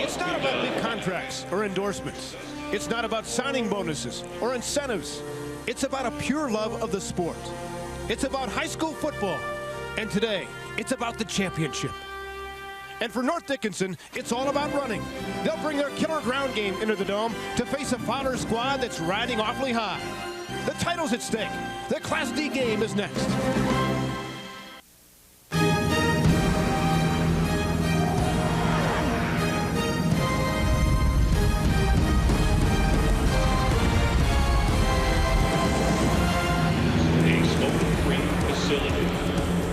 It's not about big contracts or endorsements. It's not about signing bonuses or incentives. It's about a pure love of the sport. It's about high school football. And today, it's about the championship. And for North Dickinson, it's all about running. They'll bring their killer ground game into the Dome to face a Fowler squad that's riding awfully high. The title's at stake. The Class D game is next.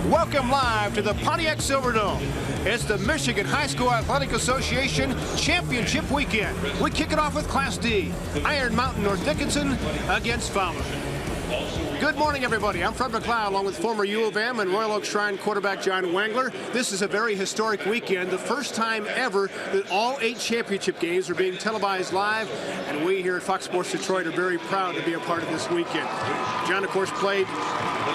Welcome live to the Pontiac Silverdome. It's the Michigan High School Athletic Association Championship Weekend. We kick it off with Class D. Iron Mountain North Dickinson against Fowler. Good morning, everybody. I'm Fred McLeod, along with former U of M and Royal Oak Shrine quarterback John Wangler. This is a very historic weekend, the first time ever that all 8 championship games are being televised live, and we here at Fox Sports Detroit are very proud to be a part of this weekend. John, of course, played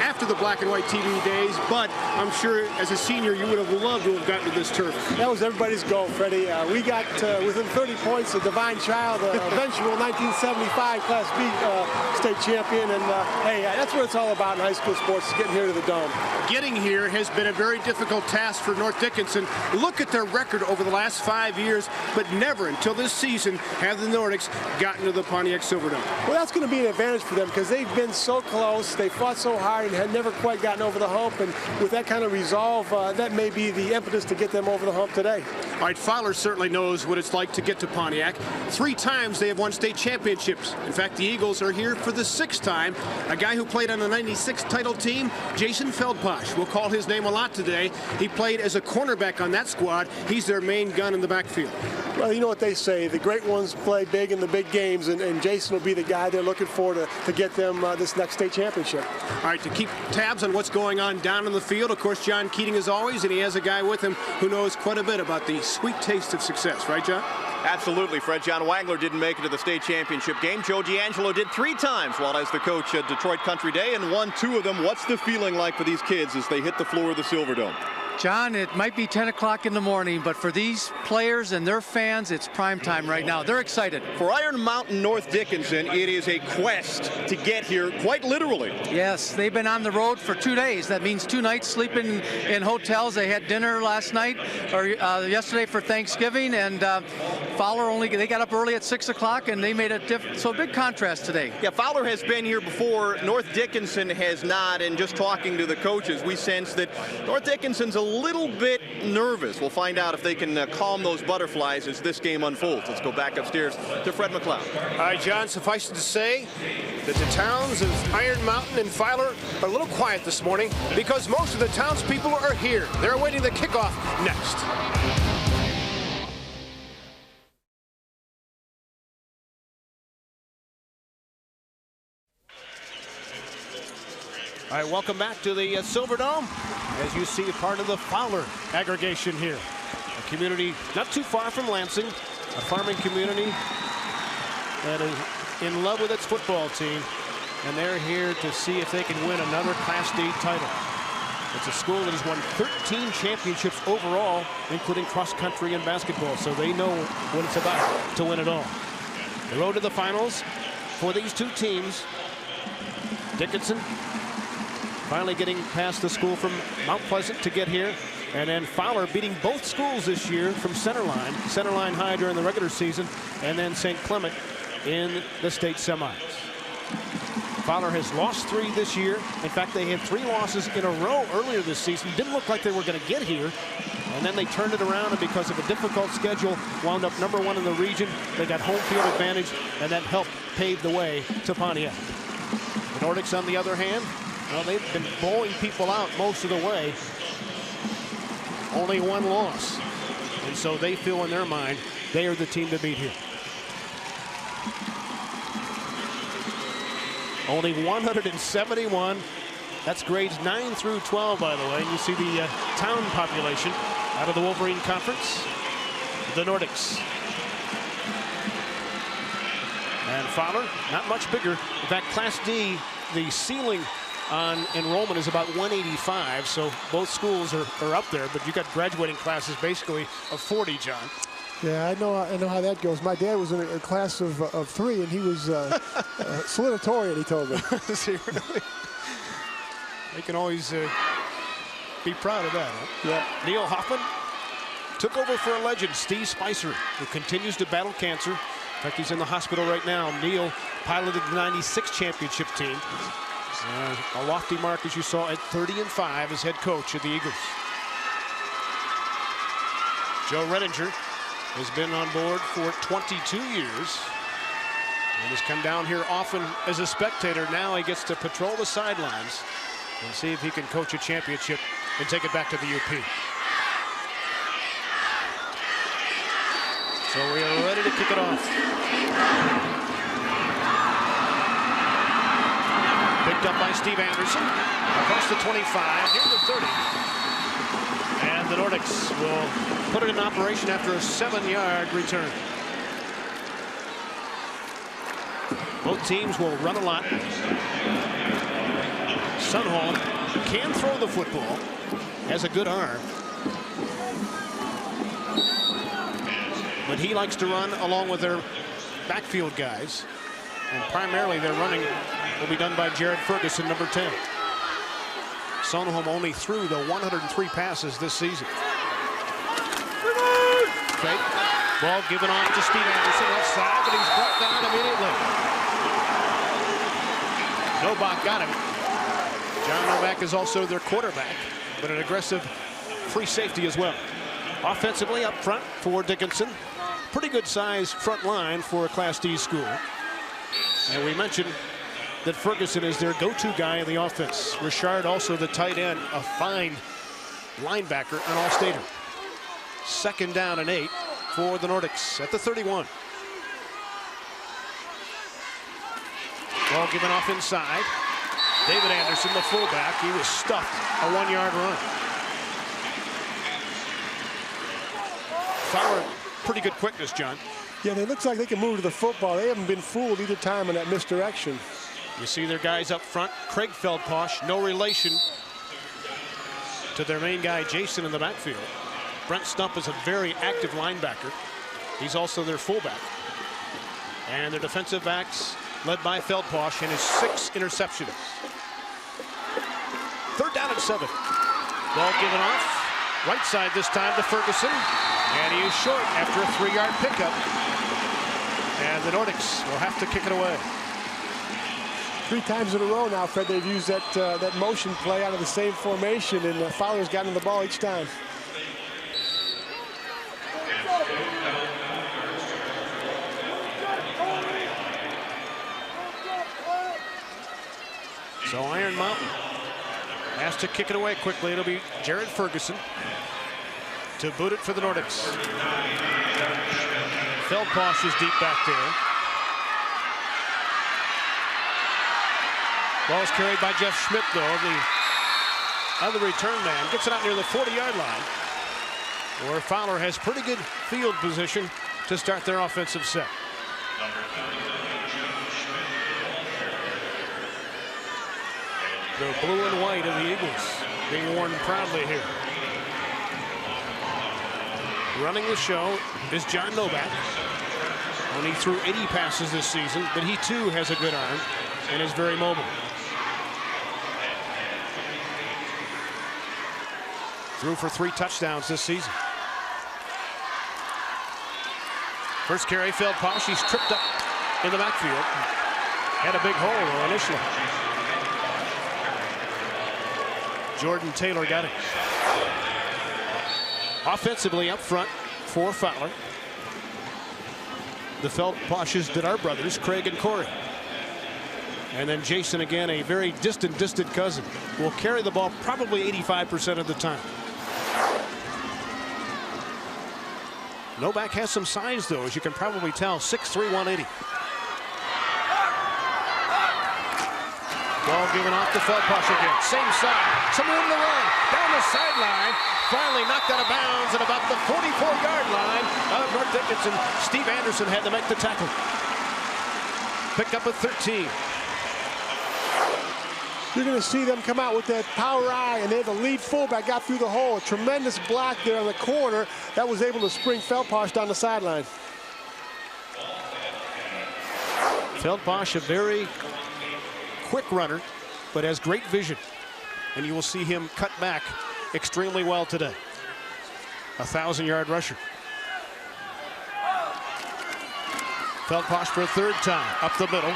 after the black and white TV days, but I'm sure as a senior you would have loved to have gotten to this turf. That was everybody's goal, Freddie. We got within 30 points of Divine Child, eventual 1975 Class B state champion, and hey, that's what it's all about in high school sports, is getting here to the Dome. Getting here has been a very difficult task for North Dickinson. Look at their record over the last 5 years, but never until this season have the Nordics gotten to the Pontiac Silverdome. Well, that's going to be an advantage for them because they've been so close, they fought so hard and had never quite gotten over the hump, and with that kind of resolve, that may be the impetus to get them over the hump today. All right, Fowler certainly knows what it's like to get to Pontiac. 3 times they have won state championships. In fact, the Eagles are here for the 6th time. A guy who played on the 96 title team, Jason Feldposh. We'll call his name a lot today. He played as a cornerback on that squad. He's their main gun in the backfield. Well, you know what they say, the great ones play big in the big games, and Jason will be the guy they're looking for to get them this next state championship. All right, to keep tabs on what's going on down in the field, of course, John Keating as always, and he has a guy with him who knows quite a bit about the sweet taste of success. Right, John? Absolutely, Fred. John Wangler didn't make it to the state championship game. Joe D'Angelo did 3 times while as the coach at Detroit Country Day and won 2 of them. What's the feeling like for these kids as they hit the floor of the Silverdome? John, it might be 10 o'clock in the morning, but for these players and their fans, it's prime time right now. They're excited. For Iron Mountain North Dickinson, it is a quest to get here, quite literally. Yes, they've been on the road for 2 days. That means 2 nights sleeping in hotels. They had dinner last night, or yesterday for Thanksgiving, and Fowler they got up early at 6 o'clock, and they made so a big contrast today. Yeah, Fowler has been here before. North Dickinson has not, and just talking to the coaches, we sense that North Dickinson's a little bit nervous. We'll find out if they can calm those butterflies as this game unfolds. Let's go back upstairs to Fred McLeod. All right, John, suffice it to say that the towns of Iron Mountain and Fowler are a little quiet this morning because most of the townspeople are here. They're awaiting the kickoff next. All right, welcome back to the Silverdome. As you see, part of the Fowler aggregation here. A community not too far from Lansing, a farming community that is in love with its football team, and they're here to see if they can win another Class D title. It's a school that has won 13 championships overall, including cross country and basketball, so they know what it's about to win it all. The road to the finals for these 2 teams. Dickinson finally getting past the school from Mount Pleasant to get here. And then Fowler beating both schools this year from Centerline High during the regular season, and then St. Clement in the state semis. Fowler has lost 3 this year. In fact, they had 3 losses in a row earlier this season. Didn't look like they were going to get here. And then they turned it around, and because of a difficult schedule, wound up #1 in the region. They got home field advantage, and that helped pave the way to Pontiac. The Nordics, on the other hand, well, they've been blowing people out most of the way. Only 1 loss. And so they feel in their mind they are the team to beat here. Only 171. That's grades 9 through 12, by the way. And you see the town population out of the Wolverine Conference. The Nordics. And Fowler, not much bigger. In fact, Class D, the ceiling on enrollment is about 185, so both schools are up there, but you got graduating classes basically of 40, John. Yeah, I know how that goes. My dad was in a class of 3, and he was salutatorian, he told me. See, really? They can always be proud of that, huh? Yeah. Neil Hoffman took over for a legend, Steve Spicer, who continues to battle cancer. In fact, he's in the hospital right now. Neil piloted the '96 championship team. A lofty mark, as you saw, at 30-5 as head coach of the Eagles. Joe Redinger has been on board for 22 years and has come down here often as a spectator. Now he gets to patrol the sidelines and see if he can coach a championship and take it back to the UP. So we are ready to kick it off. Picked up by Steve Anderson across the 25, near the 30. And the Nordics will put it in operation after a 7-yard return. Both teams will run a lot. Sunholm can throw the football, has a good arm, but he likes to run along with their backfield guys, and primarily their running will be done by Jared Ferguson, number 10. Sunholm only threw the 103 passes this season. Okay. Ball given off to Steve Anderson left side, but he's brought down immediately. Novak got him. John Novak is also their quarterback, but an aggressive free safety as well. Offensively up front for Dickinson. Pretty good size front line for a Class D school. And we mentioned that Ferguson is their go-to guy in the offense. Richard also the tight end, a fine linebacker, an all-stater. 2nd down and 8 for the Nordics at the 31. Ball given off inside. David Anderson, the fullback, he was stuffed. A 1-yard run. Fowler, pretty good quickness, John. Yeah, it looks like they can move to the football. They haven't been fooled either time in that misdirection. You see their guys up front. Craig Feldposh, no relation to their main guy, Jason, in the backfield. Brent Stump is a very active linebacker. He's also their fullback. And their defensive backs led by Feldposh and his 6 interceptions. 3rd down and 7. Ball given off. Right side this time to Ferguson. And he is short after a 3-yard pickup. And the Nordics will have to kick it away. 3 times in a row now, Fred, they've used that motion play out of the same formation, and Fowler's gotten the ball each time. So Iron Mountain has to kick it away quickly. It'll be Jared Ferguson to boot it for the Nordics. Feldposh is deep back there. Ball is carried by Jeff Schmidt, though, the other return man. Gets it out near the 40-yard line, where Fowler has pretty good field position to start their offensive set. The blue and white of the Eagles being worn proudly here. Running the show is John Novak. Only threw 80 passes this season, but he too has a good arm and is very mobile. Threw for 3 touchdowns this season. First carry, Feldposh. He's tripped up in the backfield. Had a big hole though initially. Jordan Taylor got it. Offensively up front for Fowler. The Feldposhes that are brothers, Craig and Corey. And then Jason, again, a very distant cousin, will carry the ball probably 85% of the time. Novak has some size, though, as you can probably tell. 6'3", 180. Ball given off to Feldposh again. Same side. Some room to run. Down the sideline. Finally knocked out of bounds at about the 44-yard line of North Dickinson. Steve Anderson had to make the tackle. Picked up at 13. You're going to see them come out with that power eye, and then the lead fullback got through the hole. A tremendous block there on the corner that was able to spring Feldposh down the sideline. Feldposh, a very quick runner, but has great vision. And you will see him cut back extremely well today. 1,000-yard rusher. Feldposh for a third time, up the middle.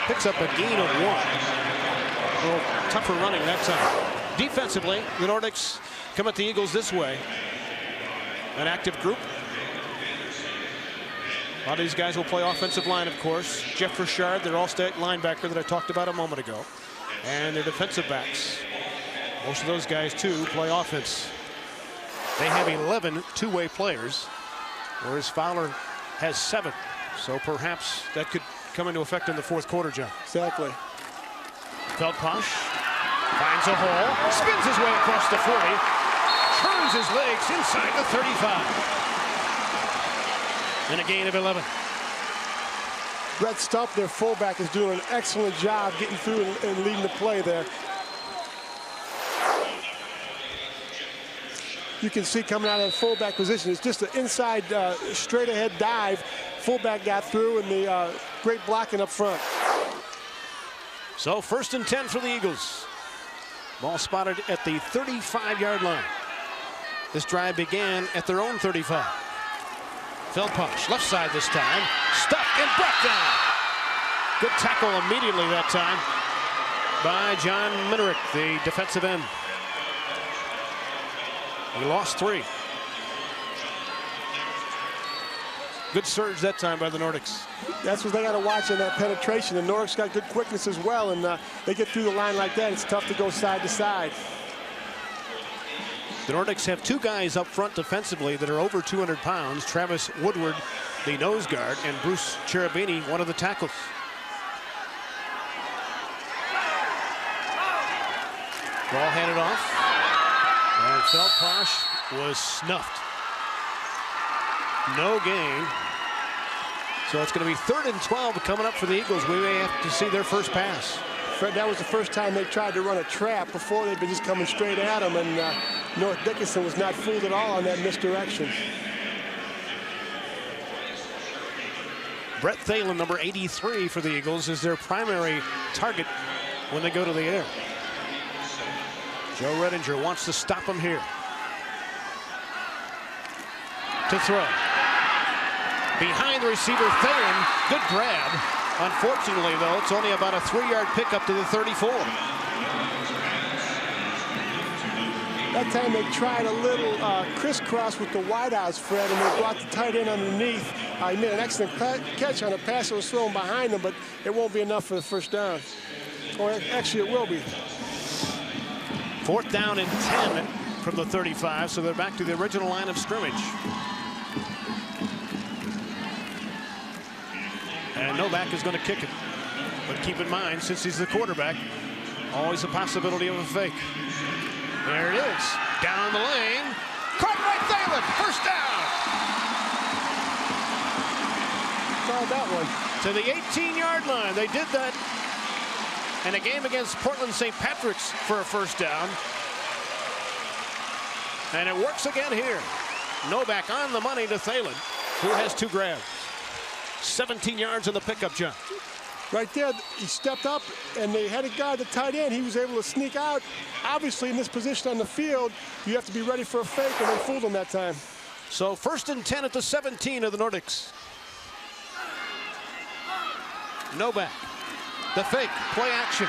Picks up a gain of 1. A little tougher running that time. Defensively, the Nordics come at the Eagles this way. An active group. A lot of these guys will play offensive line, of course. Jeff Richard, their all-state linebacker that I talked about a moment ago. And their defensive backs. Most of those guys, too, play offense. They have 11 two-way players, whereas Fowler has 7. So perhaps that could come into effect in the fourth quarter, John. Exactly. Feldposh finds a hole, spins his way across the 40, turns his legs inside the 35. And a gain of 11. Brett Stump, their fullback, is doing an excellent job getting through and leading the play there. You can see coming out of the fullback position, it's just an inside straight ahead dive. Fullback got through, and the great blocking up front. So 1st and 10 for the Eagles. Ball spotted at the 35-yard line. This drive began at their own 35. Feldposh, left side this time. Stuffed and brought down. Good tackle immediately that time by John Minerick, the defensive end. He lost 3. Good surge that time by the Nordics. That's what they got to watch in that penetration. The Nordics got good quickness as well, and they get through the line like that. It's tough to go side to side. The Nordics have 2 guys up front defensively that are over 200 pounds. Travis Woodward, the nose guard, and Bruce Cherubini, one of the tackles. Ball handed off. And Feldposh was snuffed. No gain. So it's going to be 3rd and 12 coming up for the Eagles. We may have to see their first pass. Fred, that was the first time they tried to run a trap. Before, they'd been just coming straight at them, and North Dickinson was not fooled at all on that misdirection. Brett Thalen, number 83 for the Eagles, is their primary target when they go to the air. Joe Redinger wants to stop him here. To throw. Behind the receiver, Thalen. Good grab. Unfortunately, though, it's only about a 3-yard pickup to the 34. That time they tried a little crisscross with the wideouts, Fred, and they brought the tight end underneath. He made an excellent catch on a pass that was thrown behind him, but it won't be enough for the first down. Or actually, it will be. 4th down and 10 from the 35, so they're back to the original line of scrimmage. And Novak is going to kick it. But keep in mind, since he's the quarterback, always a possibility of a fake. There it is. Down the lane. Caught by Thalen. First down. Saw that one. To the 18-yard line. They did that in a game against Portland St. Patrick's for a first down. And it works again here. Novak on the money to Thalen, who has 2 grabs. 17 yards in the pickup, John. Right there, he stepped up, and they had a guy, the tight end. He was able to sneak out. Obviously, in this position on the field, you have to be ready for a fake, and they fooled him that time. So 1st and 10 at the 17 of the Nordics. Novak, the fake, play action,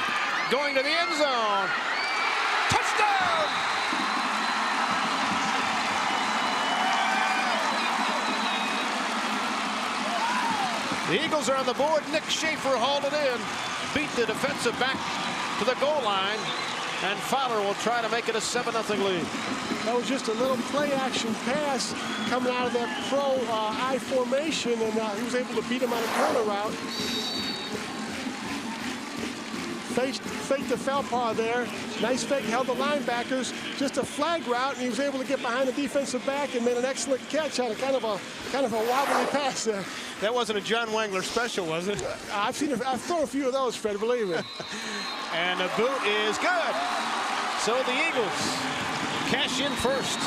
going to the end zone. Touchdown! The Eagles are on the board. Nick Schaefer hauled it in, beat the defensive back to the goal line, and Fowler will try to make it a 7-0 lead. That was just a little play action pass coming out of that pro I formation, and he was able to beat him on a corner route. faked the foul paw there. Nice fake, held the linebackers. Just a flag route, and he was able to get behind the defensive back and made an excellent catch on a kind of a wobbly pass there. That wasn't a John Wangler special, was it? I've thrown a few of those, Fred, believe me. And the boot is good. So the Eagles cash in first.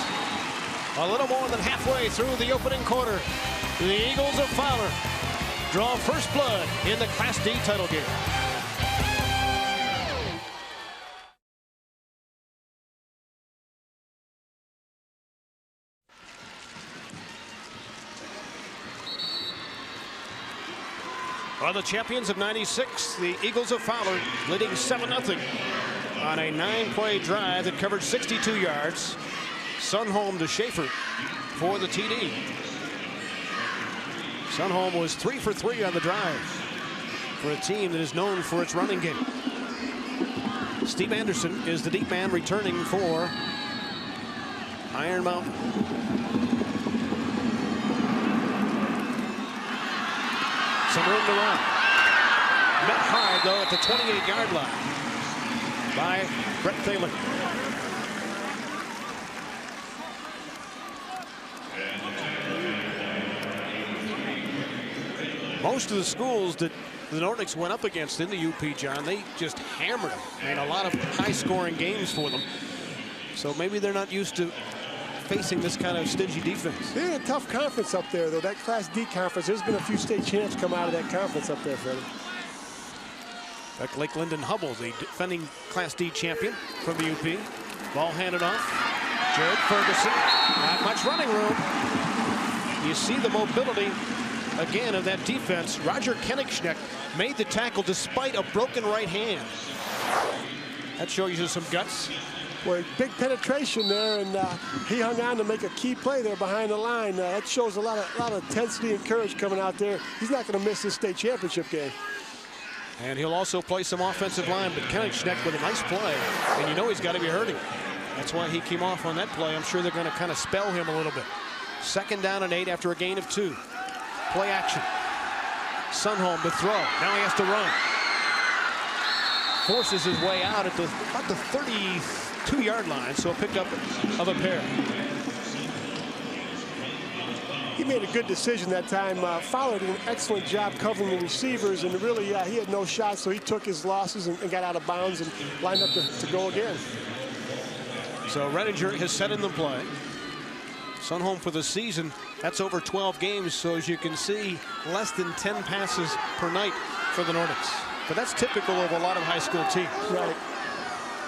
A little more than halfway through the opening quarter. The Eagles of Fowler draw first blood in the Class D title game. Are the champions of '96, the Eagles of Fowler, leading 7-0 on a 9-play drive that covered 62 yards. Sunholm to Schaefer for the TD. Sunholm was 3 for 3 on the drive for a team that is known for its running game. Steve Anderson is the deep man returning for Iron Mountain. Some room to run. Met hard, though, at the 28-yard line by Brett Thaler. Most of the schools that the Nordics went up against in the UP, John, they just hammered them. Made a lot of high-scoring games for them. So maybe they're not used to facing this kind of stingy defense. They're in a tough conference up there, though. That Class D conference, there's been a few state champs come out of that conference up there, Freddie. In fact, Lake Linden Hubble, the defending Class D champion from the UP. Ball handed off. Jared Ferguson. Not much running room. You see the mobility again of that defense. Roger Kenigschneck made the tackle despite a broken right hand. That shows you some guts. Boy, big penetration there, and he hung on to make a key play there behind the line. That shows a lot of intensity and courage coming out there. He's not going to miss this state championship game. And he'll also play some offensive line, but Kenigschneck with a nice play, and you know he's got to be hurting. That's why he came off on that play. I'm sure they're going to kind of spell him a little bit. 2nd down and 8 after a gain of 2. Play action. Sunholm to throw. Now he has to run. Forces his way out at about the 32-yard line, so a pickup of a pair. He made a good decision that time. Fowler did an excellent job covering the receivers, and really, he had no shot, so he took his losses and got out of bounds and lined up to go again. So Redinger has set in the play. Sunholm for the season, that's over 12 games, so as you can see, less than 10 passes per night for the Nordics. But that's typical of a lot of high school teams. Right.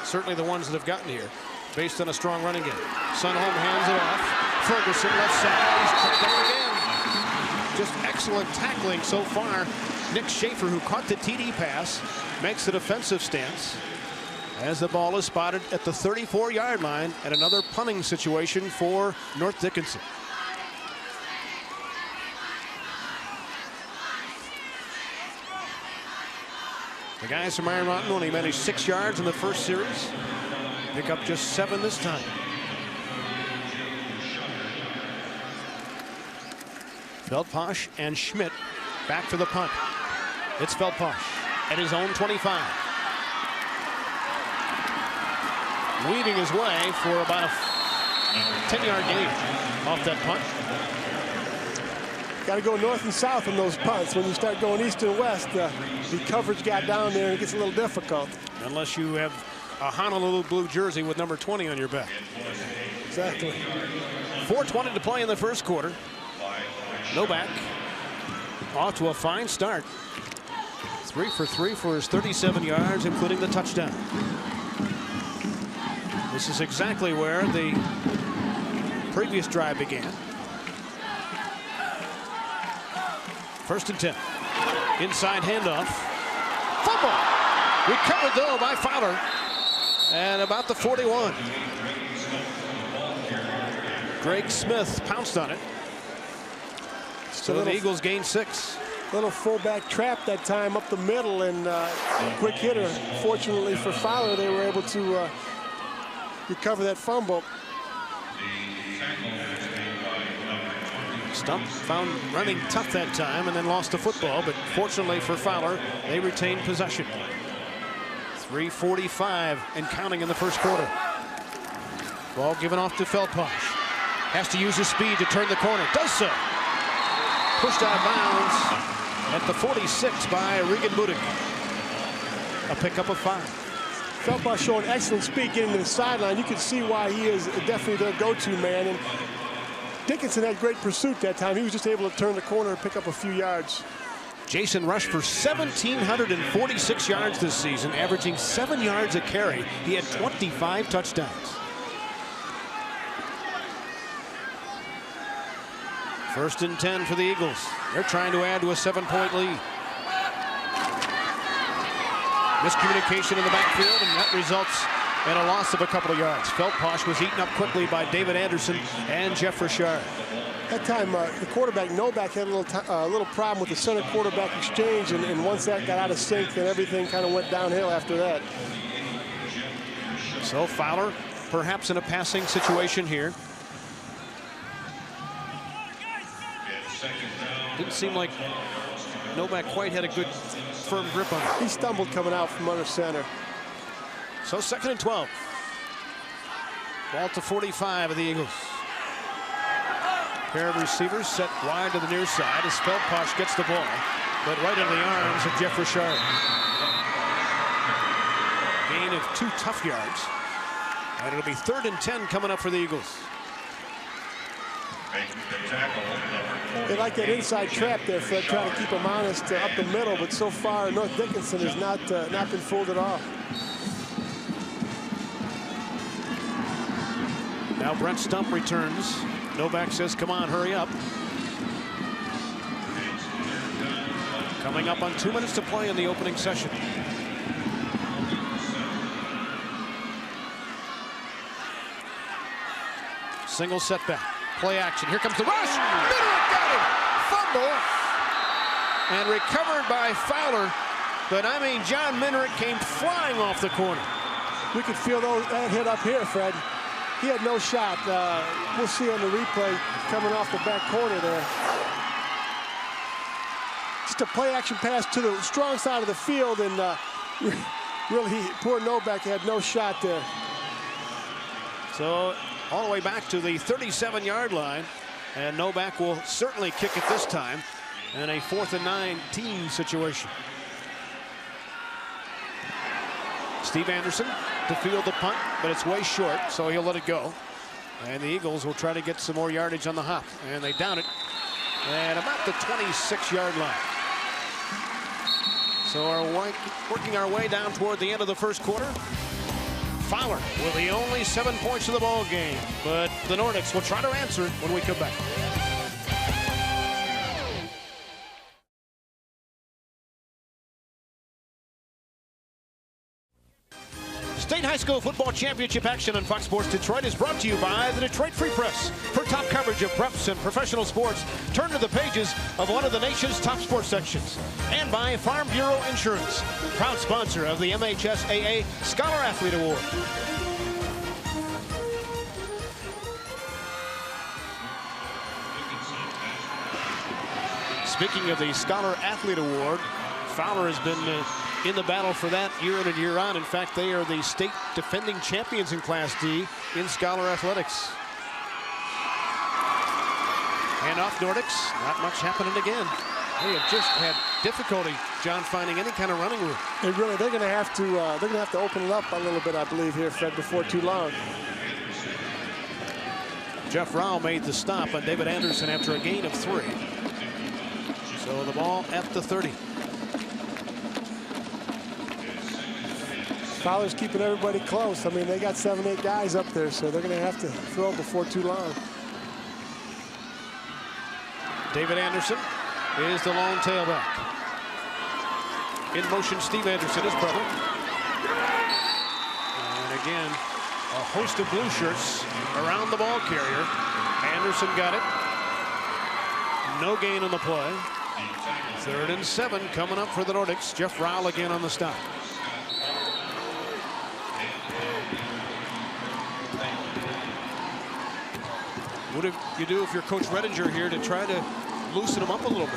Certainly the ones that have gotten here, based on a strong running game. Sunholm hands it off. Ferguson left side. He's cut down again. Just excellent tackling so far. Nick Schaefer, who caught the TD pass, makes the defensive stance as the ball is spotted at the 34-yard line, and another punting situation for North Dickinson. The guys from Iron Mountain only managed 6 yards in the first series. Pick up just 7 this time. Feldposh and Schmidt back for the punt. It's Feldposh at his own 25. Weaving his way for about a 10-yard gain off that punt. Got to go north and south on those punts. When you start going east and west, the coverage got down there and it gets a little difficult. Unless you have a Honolulu blue jersey with number 20 on your back. Exactly. 4:20 to play in the first quarter. Novak off to a fine start. 3 for 3 for his 37 yards, including the touchdown. This is exactly where the previous drive began. 1st and 10. Inside handoff. Fumble. Recovered, though, by Fowler. And about the 41. Greg Smith pounced on it. So the Eagles gain 6. Little fullback trap that time up the middle, and quick hitter. Fortunately for Fowler, they were able to recover that fumble. Stump found running tough that time and then lost the football, but fortunately for Fowler, they retained possession. 3:45 and counting in the first quarter. Ball given off to Feldposh. Has to use his speed to turn the corner. Does so. Pushed out of bounds at the 46 by Regan Budig. A pickup of 5. Feldposh showing excellent speed getting to the sideline. You can see why he is definitely their go-to man. And Dickinson had great pursuit that time. He was just able to turn the corner and pick up a few yards. Jason rushed for 1,746 yards this season, averaging 7 yards a carry. He had 25 touchdowns. First and 10 for the Eagles. They're trying to add to a 7-point lead. Miscommunication in the backfield, and that results in a loss of a couple of yards. Feldposh was eaten up quickly by David Anderson and Jeff Richard. That time, the quarterback, Novak, had a little problem with the center quarterback exchange, and once that got out of sync, then everything kind of went downhill after that. So Fowler, perhaps in a passing situation here. Didn't seem like Novak quite had a good firm grip on it. He stumbled coming out from under center. So 2nd and 12. Ball to 45 of the Eagles. Pair of receivers set wide to the near side as Feldposh gets the ball, but right into the arms of Jeff Richard. Gain of 2 tough yards. And it'll be 3rd and 10 coming up for the Eagles. They like that inside trap there, Fred, trying to keep them honest up the middle, but so far North Dickinson has not been fooled at all. Now Brent Stump returns. Novak says, come on, hurry up. Coming up on 2 minutes to play in the opening session. Single setback. Play action. Here comes the rush. Minerick got him. Fumble. And recovered by Fowler. But I mean, John Minerick came flying off the corner. We could feel that hit up here, Fred. He had no shot. We'll see on the replay coming off the back corner there. Just a play action pass to the strong side of the field, and really, poor Novak had no shot there. So all the way back to the 37-yard line, and Novak will certainly kick it this time in a 4th and 19 situation. Steve Anderson to field the punt, but it's way short, so he'll let it go. And the Eagles will try to get some more yardage on the hop, and they down it at about the 26-yard line. So working our way down toward the end of the first quarter. Fowler with the only 7 points of the ball game, but the Nordics will try to answer it when we come back. State High School Football Championship action on Fox Sports Detroit is brought to you by the Detroit Free Press. For top coverage of preps and professional sports, turn to the pages of one of the nation's top sports sections. And by Farm Bureau Insurance, proud sponsor of the MHSAA Scholar Athlete Award. Speaking of the Scholar Athlete Award, Fowler has been in the battle for that year in and year on. In fact, they are the state defending champions in Class D in Scholar Athletics. And off Nordics, not much happening again. They have just had difficulty, John, finding any kind of running room. They're going to have to open it up a little bit, I believe, here, Fred, before too long. Jeff Rao made the stop on David Anderson after a gain of 3. So the ball at the 30. Fowler's keeping everybody close. I mean, they got 7, 8 guys up there, so they're going to have to throw before too long. David Anderson is the lone tailback. In motion, Steve Anderson, his brother. And again, a host of blue shirts around the ball carrier. Anderson got it. No gain on the play. 3rd and 7 coming up for the Nordics. Jeff Rowell again on the stop. What do you do if you're Coach Redinger here to try to loosen them up a little bit.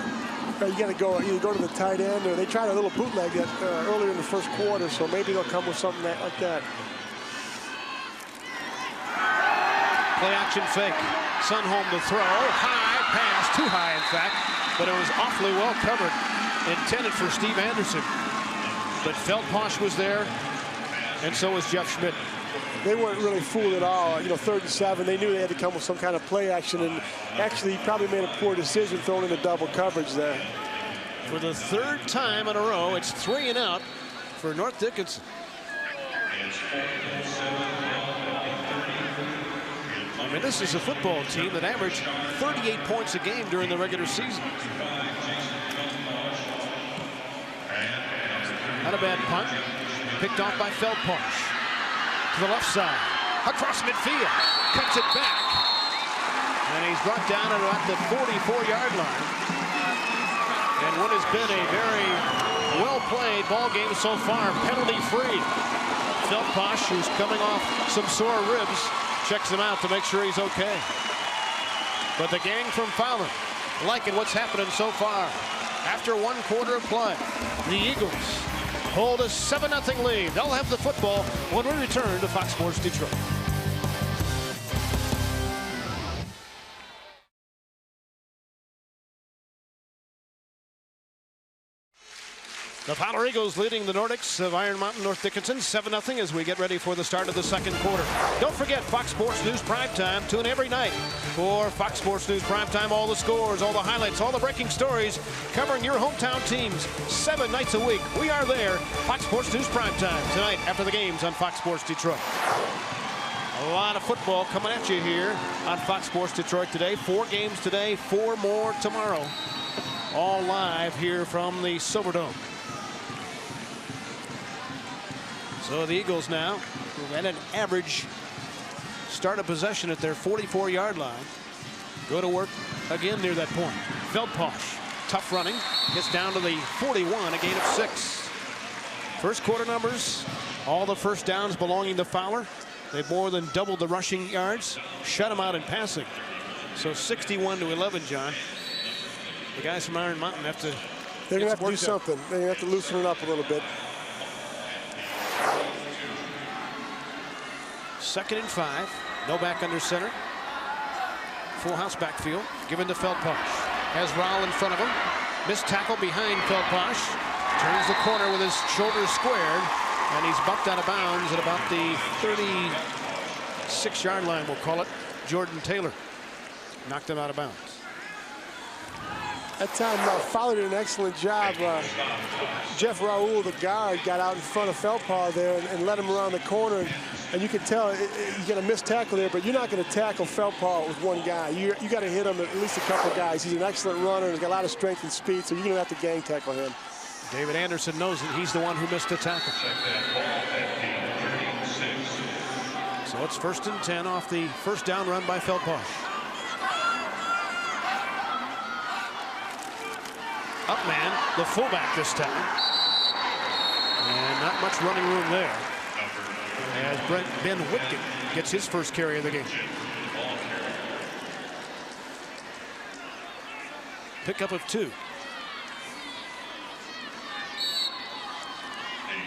You got to go either go to the tight end, or they tried a little bootleg that earlier in the first quarter, so maybe they'll come with something like that. Play action fake. Sunholm to throw. High pass, too high in fact, but it was awfully well covered. Intended for Steve Anderson. But Feldposh was there, and so was Jeff Schmidt. They weren't really fooled at all. You know, 3rd and 7, they knew they had to come with some kind of play action, and actually he probably made a poor decision throwing into double coverage there. For the 3rd time in a row, it's 3 and out for North Dickinson. I mean, this is a football team that averaged 38 points a game during the regular season. Not a bad punt. Picked off by Feldposh. To the left side. Across midfield. Cuts it back. And he's brought down at about the 44-yard line. And what has been a very well-played ball game so far, penalty-free. Feldposh, who's coming off some sore ribs, checks him out to make sure he's okay. But the gang from Fowler liking what's happening so far. After 1 quarter of play, the Eagles hold a 7-0 lead. They'll have the football when we return to Fox Sports Detroit. The Fowler Eagles leading the Nordics of Iron Mountain North Dickinson 7-0 as we get ready for the start of the 2nd quarter. Don't forget Fox Sports News Primetime. Tune every night for Fox Sports News Primetime. All the scores, all the highlights, all the breaking stories covering your hometown teams 7 nights a week. We are there. Fox Sports News Primetime tonight after the games on Fox Sports Detroit. A lot of football coming at you here on Fox Sports Detroit today. 4 games today, 4 more tomorrow. All live here from the Silverdome. So the Eagles now, who had an average start of possession at their 44-yard line, go to work again near that point. Feldposh, tough running, gets down to the 41, a gain of 6. First quarter numbers, all the first downs belonging to Fowler. They've more than doubled the rushing yards, shut them out in passing. So 61-11, John. The guys from Iron Mountain have to. They're going to have to do something. They're going to have to loosen it up a little bit. 2nd and 5. No back under center. Full house backfield. Given to Feldposh. Has Raul in front of him. Missed tackle behind Feldposh. Turns the corner with his shoulders squared. And he's bumped out of bounds at about the 36-yard line, we'll call it. Jordan Taylor knocked him out of bounds. That time, Fowler did an excellent job. Jeff Raul, the guard, got out in front of Feldposh there and led him around the corner. And you can tell you get a missed tackle there, but you're not going to tackle Feldposh with one guy. You got to hit him at least a couple guys. He's an excellent runner. He's got a lot of strength and speed, so you're going to have to gang tackle him. David Anderson knows that he's the one who missed the tackle. So it's 1st and 10 off the first down run by Feldposh. Up man, the fullback this time. And not much running room there. As Ben Whitkin gets his first carry of the game. Pickup of 2.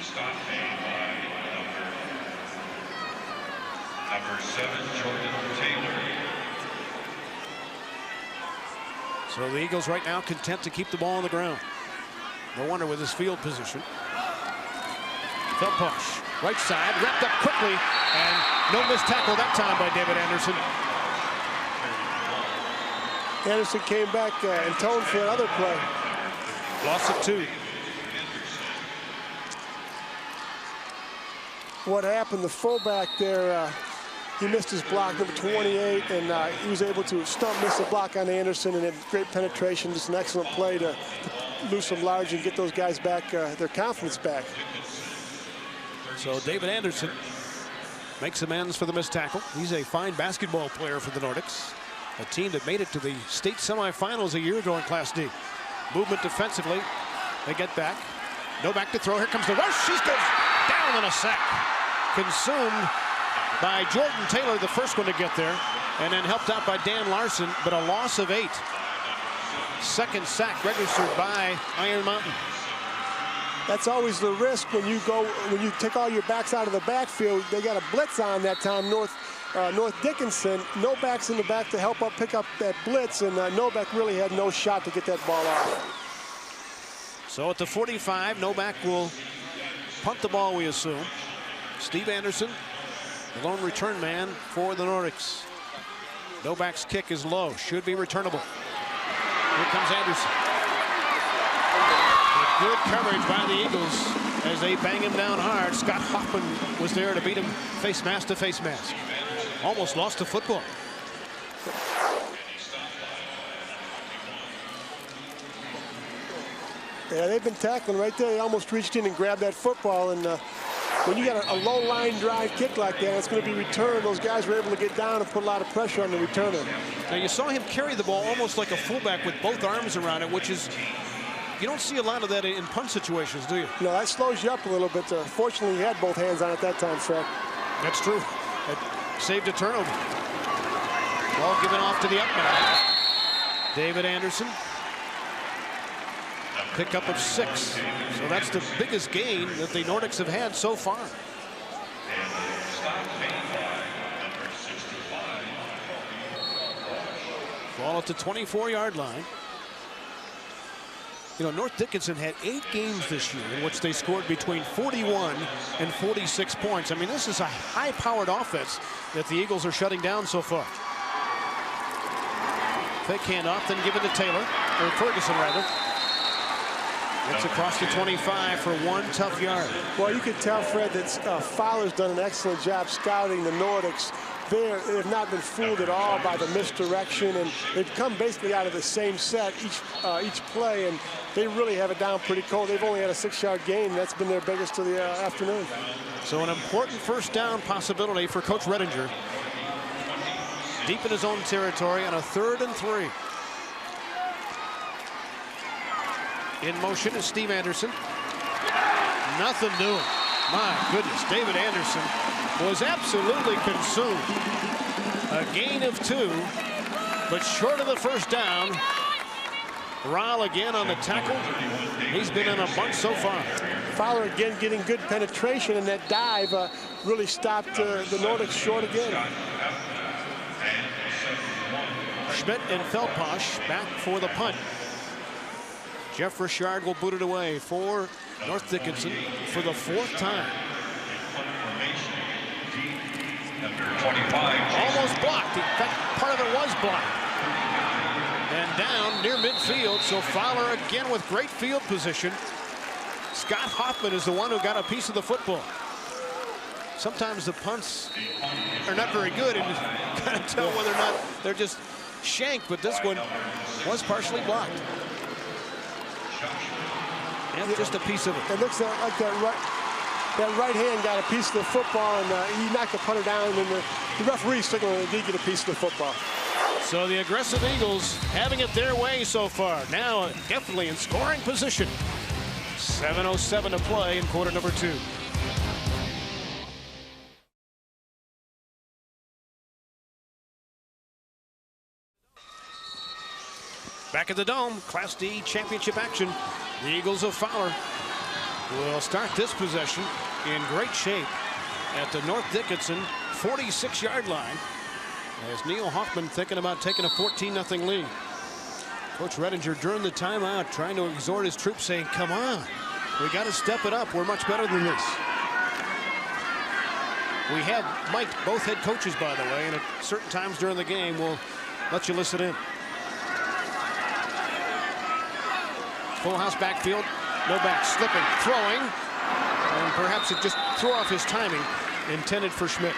Stop made by number 7, Jordan Taylor. So the Eagles right now content to keep the ball on the ground. No wonder with his field position. Feldposh, right side, wrapped up quickly, and no missed tackle that time by David Anderson. Anderson came back and toned for another play. Loss of 2. What happened, the fullback there, he missed his block, number 28, and he was able to miss a block on Anderson, and had great penetration, just an excellent play to lose some large and get those guys back, their confidence back. So David Anderson makes amends for the missed tackle. He's a fine basketball player for the Nordics, a team that made it to the state semifinals a year ago in Class D. Movement defensively, they get back. No back to throw, here comes the rush, she goes down in a sack. Consumed by Jordan Taylor, the first one to get there, and then helped out by Dan Larson, but a loss of 8. Second sack registered by Iron Mountain. That's always the risk when you take all your backs out of the backfield. They got a blitz on that time, North Dickinson. No backs in the back to help up pick up that blitz, and Novak really had no shot to get that ball off. So at the 45, Novak will punt the ball, we assume. Steve Anderson, the lone return man for the Nordics. Novak's kick is low, should be returnable. Here comes Anderson. Good coverage by the Eagles as they bang him down hard. Scott Hoffman was there to beat him face mask to face mask. Almost lost the football. Yeah, they've been tackling right there. They almost reached in and grabbed that football. And when you got a low line drive kick like that, it's going to be returned. Those guys were able to get down and put a lot of pressure on the returner. Now you saw him carry the ball almost like a fullback with both arms around it, which is, you don't see a lot of that in punt situations, do you? No, that slows you up a little bit. Fortunately, he had both hands on it that time, Fred. That's true. That saved a turnover. Ball given off to the up man. David Anderson. Pickup of 6. So that's the biggest gain that the Nordics have had so far. Ball at the 24-yard line. You know, North Dickinson had 8 games this year in which they scored between 41 and 46 points. I mean, this is a high-powered offense that the Eagles are shutting down so far. Fake handoff, then give it to Taylor, or Ferguson rather. It's across the 25 for 1 tough yard. Well, you can tell, Fred, that Fowler's done an excellent job scouting the Nordics. They've not been fooled at all by the misdirection, and they've come basically out of the same set each play, and they really have it down pretty cold. They've only had a 6-yard gain. That's been their biggest of the afternoon. So an important first down possibility for Coach Redinger. Deep in his own territory on a 3rd and 3. In motion is Steve Anderson. Nothing doing. My goodness, David Anderson was absolutely consumed. A gain of 2, but short of the first down. Ryle again on the tackle. He's been in a bunch so far. Fowler again getting good penetration, and that dive really stopped the Nordics short again. Schmidt and Feldposh back for the punt. Jeff Richard will boot it away for North Dickinson for the 4th time. Almost blocked. In fact, part of it was blocked. And down near midfield, so Fowler again with great field position. Scott Hoffman is the one who got a piece of the football. Sometimes the punts are not very good, and you kind of tell whether or not they're just shanked, but this one was partially blocked. And just a piece of it. It looks like that right hand got a piece of the football, and he knocked the punter down, and the referee signaled that he did get a piece of the football. So the aggressive Eagles having it their way so far. Now definitely in scoring position. 7:07 to play in quarter number 2. Back at the Dome, Class D championship action. The Eagles of Fowler will start this possession in great shape at the North Dickinson 46-yard line, as Neil Hoffman thinking about taking a 14-0 lead. Coach Redinger during the timeout trying to exhort his troops, saying, come on, we got to step it up. We're much better than this. We have mic'd both head coaches, by the way, and at certain times during the game we'll let you listen in. Full house backfield, Novak slipping, throwing, and perhaps it just threw off his timing, intended for Schmidt.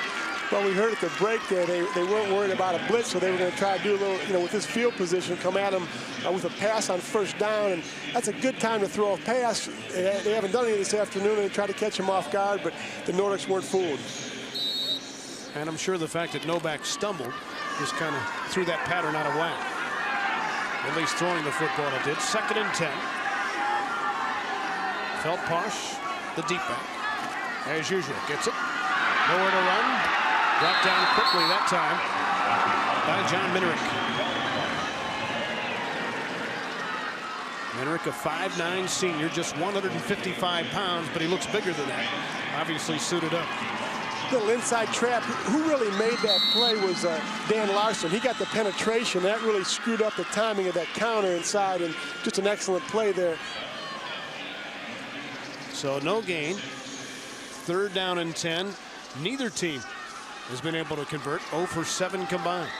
Well, we heard at the break there they weren't worried about a blitz, so they were going to try to do a little, with this field position, come at him with a pass on first down, and that's a good time to throw a pass. They haven't done any this afternoon, and they tried to catch him off guard, but the Nordics weren't fooled. And I'm sure the fact that Novak stumbled just kind of threw that pattern out of whack. At least throwing the football it did. 2nd and 10. Feldposh, the deep back, as usual, gets it. Nowhere to run. Brought down quickly that time by John Minerick. Henrik, a 5'9" senior, just 155 pounds, but he looks bigger than that. Obviously suited up. Little inside trap. Who really made that play was Dan Larson. He got the penetration. That really screwed up the timing of that counter inside, and just an excellent play there. So no gain. 3rd down and 10. Neither team has been able to convert. 0 for 7 combined.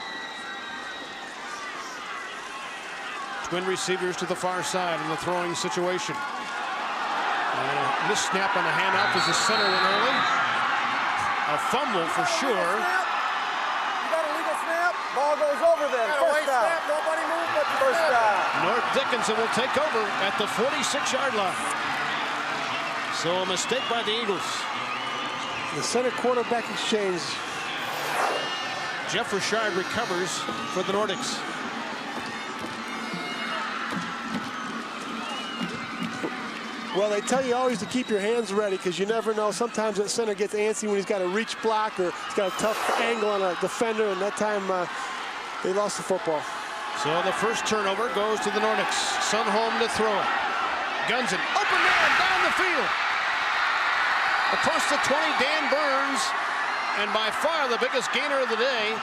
Twin receivers to the far side in the throwing situation. And a missed snap on the handoff as the center went early. A fumble for sure. You got a legal snap. Ball goes over then. First down. Nobody moves but the first down. North Dickinson will take over at the 46-yard line. So a mistake by the Eagles. The center quarterback exchange. Jeff Richard recovers for the Nordics. Well, they tell you always to keep your hands ready because you never know. Sometimes that center gets antsy when he's got a reach block or he's got a tough angle on a defender, and that time they lost the football. So the first turnover goes to the Nordics. Sundholm to throw it. Guns it. Open man down the field. Across the 20, Dan Burns. And by far the biggest gainer of the day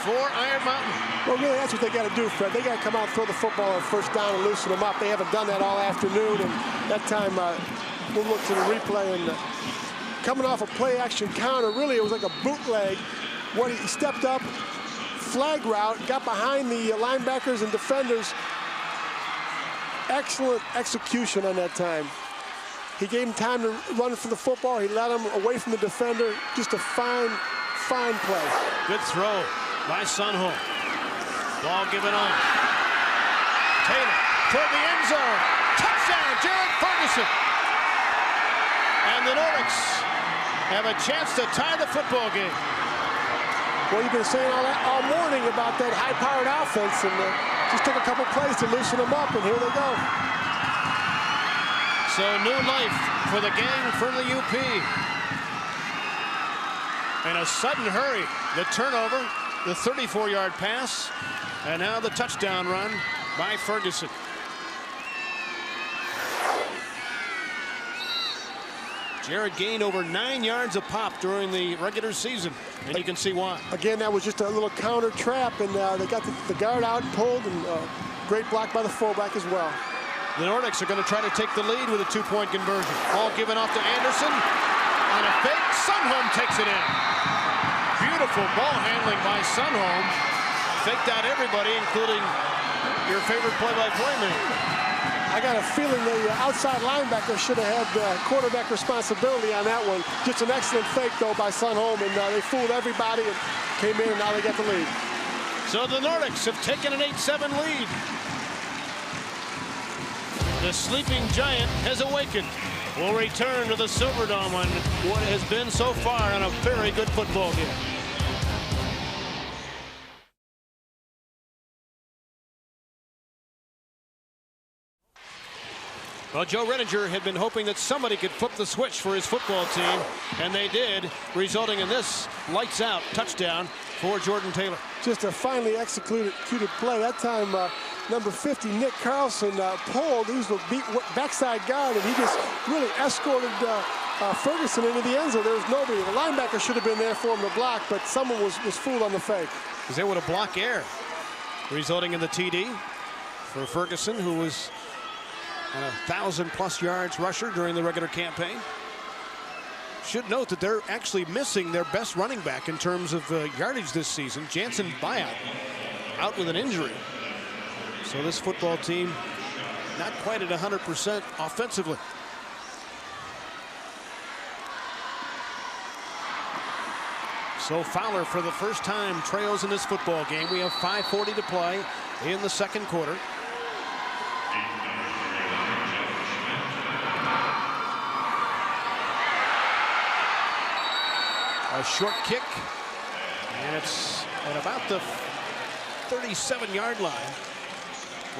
for Iron Mountain. Well, really, that's what they got to do, Fred. They got to come out and throw the football on first down and loosen them up. They haven't done that all afternoon, and that time we'll look to the replay. And coming off a play-action counter, really it was like a bootleg. When he stepped up, flag route, got behind the linebackers and defenders. Excellent execution on that time. He gave him time to run for the football. He let him away from the defender. Just a fine, fine play. Good throw by Sundholm. Ball given on. Taylor toward the end zone. Touchdown, Jared Ferguson. And the Nordics have a chance to tie the football game. Well, you've been saying all morning about that high-powered offense, and just took a couple plays to loosen them up, and here they go. So new life for the gang from the UP. In a sudden hurry, the turnover, the 34-yard pass, and now the touchdown run by Ferguson. Jared gained over 9 yards a pop during the regular season, and you can see why. Again, that was just a little counter trap, and they got the guard out and pulled, and great block by the fullback as well. The Nordics are going to try to take the lead with a 2-point conversion. Ball given off to Anderson. On a fake, Sundholm takes it in. Beautiful ball handling by Sundholm. Faked out everybody, including your favorite play-by-play man. I got a feeling the outside linebacker should have had quarterback responsibility on that one. Just an excellent fake, though, by Sundholm, and they fooled everybody and came in, and now they got the lead. So the Nordics have taken an 8-7 lead. The sleeping giant has awakened. We'll return to the Silverdome on what has been so far on a very good football game. Well, Joe Redinger had been hoping that somebody could flip the switch for his football team, and they did, resulting in this lights-out touchdown for Jordan Taylor. Just a finely executed play. That time, number 50, Nick Carlson, pulled. He was the backside guard, and he just really escorted Ferguson into the end zone. There was nobody. The linebacker should have been there for him to block, but someone was fooled on the fake. Because they would have blocked air, resulting in the TD for Ferguson, who was and a 1,000+ yards rusher during the regular campaign. Should note that they're actually missing their best running back in terms of yardage this season. Jansen Bayat out with an injury. So this football team not quite at 100% offensively. So Fowler for the first time trails in this football game. We have 5:40 to play in the second quarter. A short kick, and it's at about the 37-yard line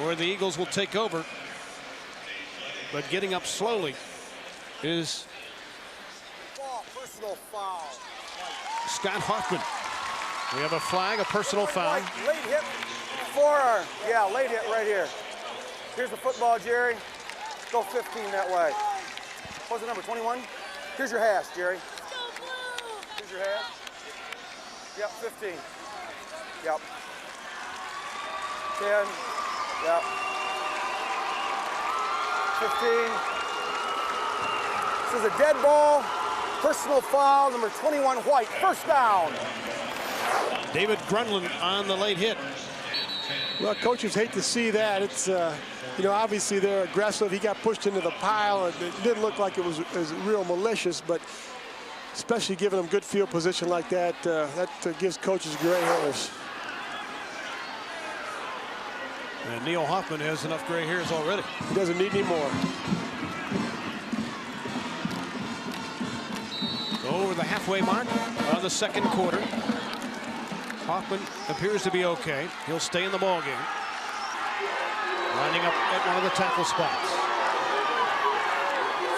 where the Eagles will take over. But getting up slowly is Personal foul. Scott Hoffman. We have a flag, a personal foul. Late hit late hit right here. Here's the football, Jerry. Go 15 that way. What's the number, 21? Here's your hash, Jerry. Here's your hash. Yep, 15. Yep. 10. Yep. 15. This is a dead ball. Personal foul, number 21, White. First down. David Grunland on the late hit. Well, coaches hate to see that. It's, you know, obviously they're aggressive. He got pushed into the pile, and it didn't look like it was real malicious, but especially giving them good field position like that, gives coaches gray hairs. And Neil Hoffman has enough gray hairs already. He doesn't need any more. Over the halfway mark of the second quarter. Hoffman appears to be okay. He'll stay in the ball game. Lining up at one of the tackle spots.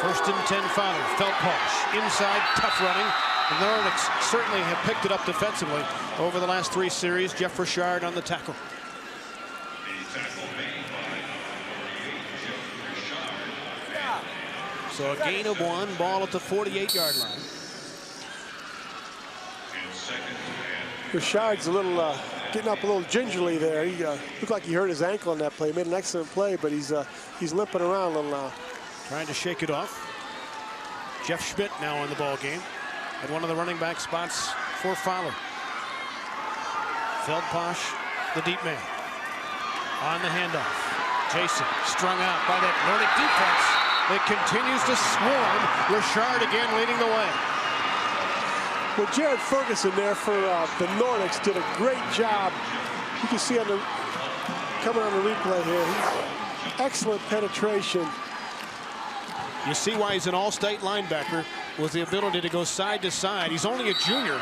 First and 10 Fowler. Feldposh inside, tough running. The Nordics certainly have picked it up defensively over the last 3 series. Jeff Richard on the tackle. So a gain of 1, ball at the 48-yard line. Richard's a little getting up a little gingerly there. He looked like he hurt his ankle on that play. Made an excellent play, but he's limping around a little now. Trying to shake it off. Jeff Schmidt now in the ball game at one of the running back spots for Fowler. Feldposh, the deep man, on the handoff. Jason strung out by that Nordic defense that continues to swarm. Richard again leading the way. Well, Jared Ferguson there for the Nordics did a great job. You can see coming on the replay here, excellent penetration. You see why he's an all-state linebacker, with the ability to go side to side. He's only a junior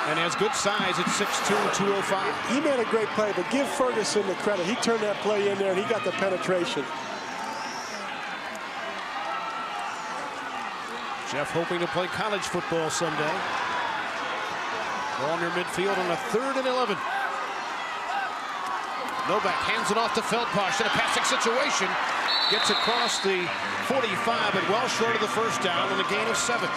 and has good size at 6'2", 205. He made a great play, but give Ferguson the credit. He turned that play in there and he got the penetration. Jeff hoping to play college football someday. Ball near midfield on a 3rd and 11. Novak hands it off to Feldposh in a passing situation. Gets across the 45, but well short of the first down and a gain of 7.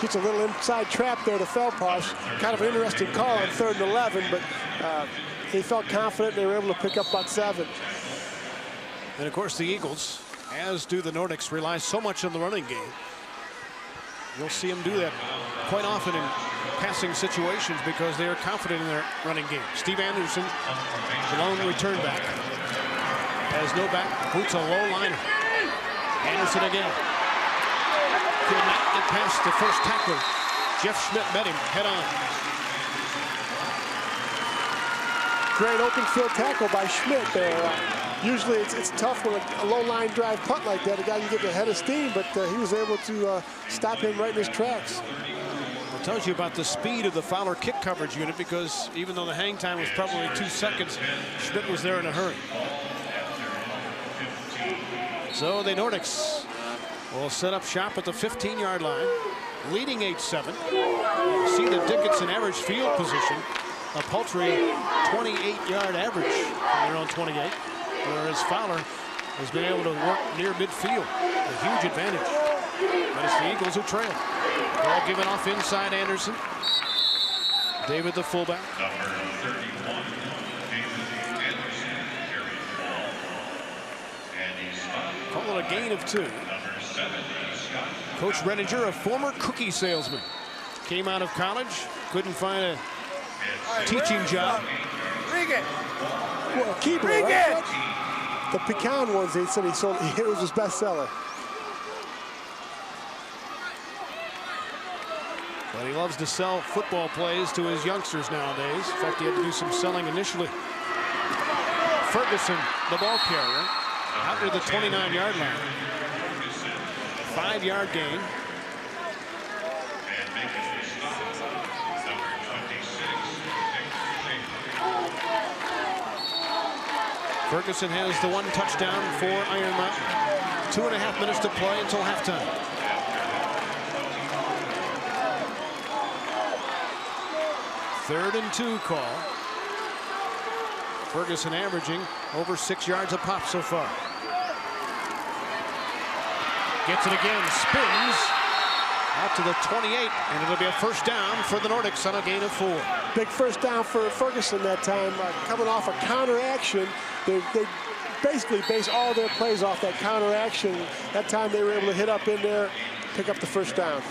Gets a little inside trap there to Feldposh. Kind of an interesting call on 3rd and 11, but he felt confident they were able to pick up about 7. And of course the Eagles, as do the Nordics, rely so much on the running game. You'll see them do that quite often in passing situations because they are confident in their running game. Steve Anderson, the lone return back, as Novak boots a low liner. Anderson again. Could not get past the first tackler. Jeff Schmidt met him head on. Great open field tackle by Schmidt there. Usually it's tough with a low line drive punt like that. A guy can get the head of steam, but he was able to stop him right in his tracks. It tells you about the speed of the Fowler kick coverage unit, because even though the hang time was probably 2 seconds, Schmidt was there in a hurry. So the Nordics will set up shop at the 15-yard line, leading 8-7. See the Dickinson average field position, a paltry 28-yard average from their own 28. Whereas Fowler has been able to work near midfield, a huge advantage. But it's the Eagles who trail. Ball given off inside Anderson. David, the fullback. Number 31, David Anderson, carries the ball. And he's stopped. Call it a gain of 2. Number 70, Scott. Coach Renninger, a former cookie salesman. Came out of college, couldn't find a teaching job. Regan. Well, keep it, right? The pecan ones, they said he sold, it was his bestseller. But he loves to sell football plays to his youngsters nowadays. In fact, he had to do some selling initially. Ferguson, the ball carrier, out near the 29-yard line. 5-yard gain. And making the stop, number 26, Ferguson has the 1 touchdown for Iron Mountain. 2.5 minutes to play until halftime. Third and 2 call. Ferguson averaging over 6 yards a pop so far. Gets it again, spins out to the 28, and it'll be a first down for the Nordics on a gain of 4. Big first down for Ferguson that time, coming off a counter action. They basically base all their plays off that counter action. That time they were able to hit up in there, pick up the first down.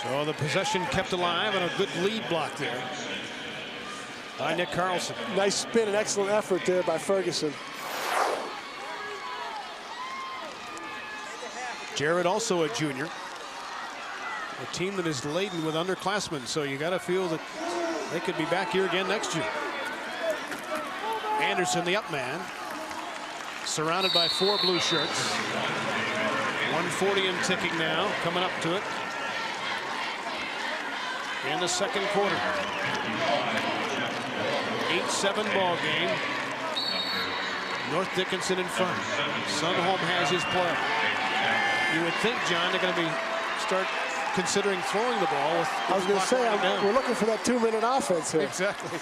So the possession kept alive and a good lead block there by Nick Carlson. Nice spin and excellent effort there by Ferguson. Jared also a junior. A team that is laden with underclassmen, so you got to feel that they could be back here again next year. Anderson, the up man, surrounded by 4 blue shirts. 140 and ticking now, coming up to it in the second quarter. 8-7 ball game. North Dickinson in front. Sunholm has his play. You would think, John, they're going to start considering throwing the ball. I was going to say, we're looking for that 2-minute offense here. Exactly.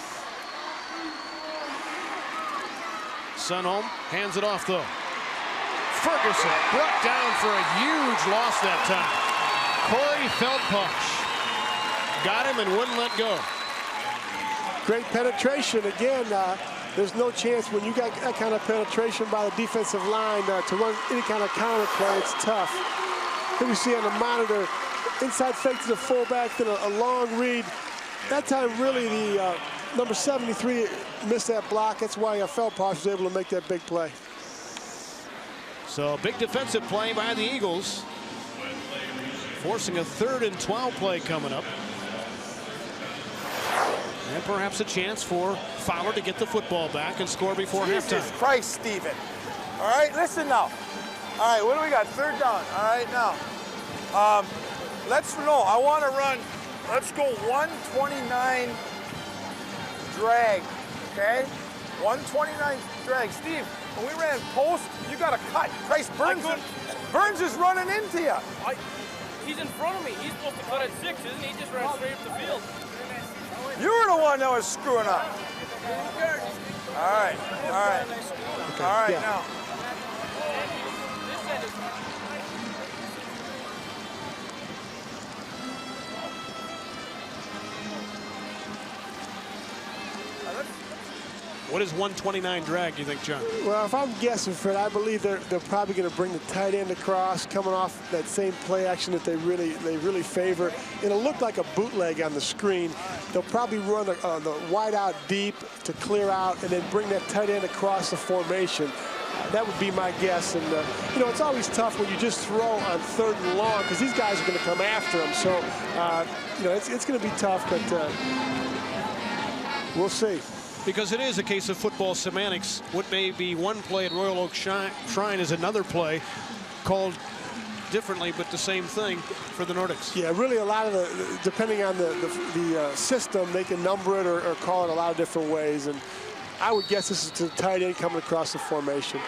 Sunholm hands it off, though. Ferguson brought down for a huge loss that time. Corey Feldposh got him and wouldn't let go. Great penetration. Again, there's no chance when you got that kind of penetration by the defensive line to run any kind of counter play. It's tough. Here we see on the monitor, inside fake to the fullback, then a long read. That time, really, the number 73 missed that block. That's why Feldposh was able to make that big play. So big defensive play by the Eagles, forcing a 3rd and 12 play coming up. And perhaps a chance for Fowler to get the football back and score before halftime. Jesus Christ, Steven. All right, listen now. All right, what do we got? 3rd down. All right, now. I want to run. Let's go 129 drag, okay? 129 drag. Steve, when we ran post, you got to cut. Christ, Burns is running into you. He's in front of me. He's supposed to cut at 6, isn't he? He just ran straight up the field. You were the one that was screwing up. All right, all right. Okay. All right, now. What is 129 drag, you think, John? Well, if I'm guessing, Fred, I believe they're probably going to bring the tight end across, coming off that same play action that they really favor. It'll look like a bootleg on the screen. They'll probably run the wide out deep to clear out, and then bring that tight end across the formation. That would be my guess. And you know, it's always tough when you just throw on 3rd and long because these guys are going to come after them. So you know, it's going to be tough, but we'll see. Because it is a case of football semantics. What may be one play at Royal Oak Shrine is another play called differently, but the same thing for the Nordics. Yeah, really a lot of depending on the system, they can number it or call it a lot of different ways. And I would guess this is to the tight end coming across the formation.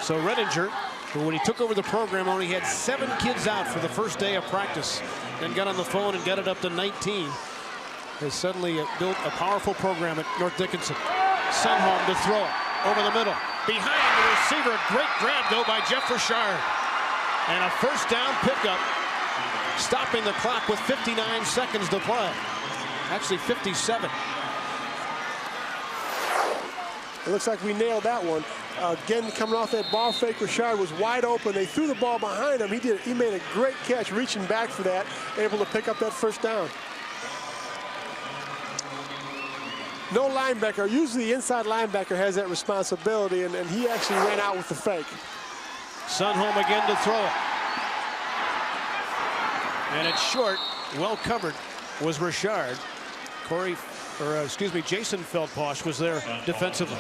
So Redinger, who when he took over the program only had 7 kids out for the first day of practice, then got on the phone and got it up to 19. Has suddenly built a powerful program at North Dickinson. Sunholm to throw it over the middle. Behind the receiver, great grab though by Jeff Richard. And a first down pickup, stopping the clock with 59 seconds to play. Actually 57. It looks like we nailed that one. Again, coming off that ball fake, Richard was wide open. They threw the ball behind him. He made a great catch, reaching back for that, able to pick up that first down. No linebacker. Usually the inside linebacker has that responsibility, and he actually ran out with the fake. Sunholm again to throw it. And it's short. Well covered was Richard. Jason Feldposh was there defensively.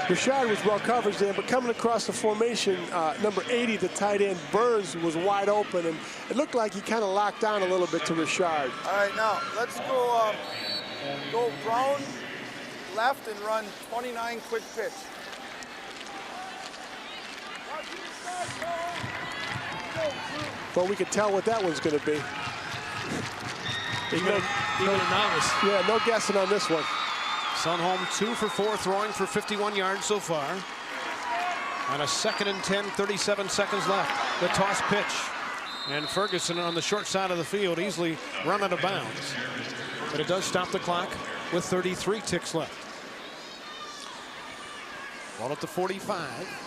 Richard was well covered there, but coming across the formation, number 80, the tight end, Burns, was wide open, and it looked like he kind of locked down a little bit to Richard. All right, now let's go Brown left and run 29 quick pitch. Well, we could tell what that one's going to be. Even a novice. Yeah, no guessing on this one. Sunholm 2 for 4, throwing for 51 yards so far. On a 2nd and 10, 37 seconds left. The toss pitch. And Ferguson on the short side of the field easily run out of bounds. But it does stop the clock with 33 ticks left. Ball at the 45.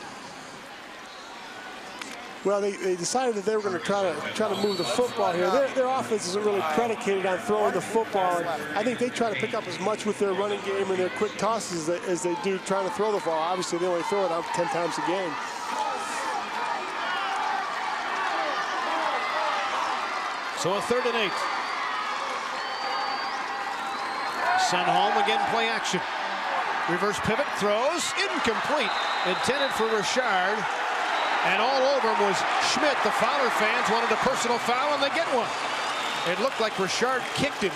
Well, they decided that they were going to try to move the football here. Their offense isn't really predicated on throwing the football. I think they try to pick up as much with their running game and their quick tosses as they do trying to throw the ball. Obviously, they only throw it out 10 times a game. So a 3rd and 8. Sunholm again, play action. Reverse pivot, throws, incomplete. Intended for Richard. And all over him was Schmidt. The Fowler fans wanted a personal foul, and they get one. It looked like Richard kicked him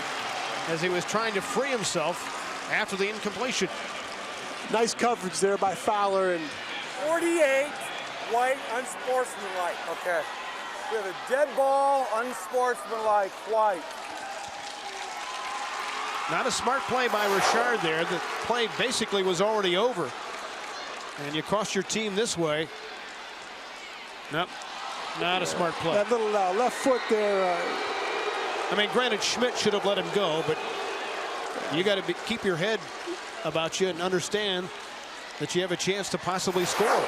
as he was trying to free himself after the incompletion. Nice coverage there by Fowler. And 48, white, unsportsmanlike. Okay. We have a dead ball, unsportsmanlike, white. Not a smart play by Richard there. The play basically was already over. And you cost your team this way. Nope, not a smart play. That little left foot there. I mean, granted, Schmidt should have let him go, but you got to keep your head about you and understand that you have a chance to possibly score.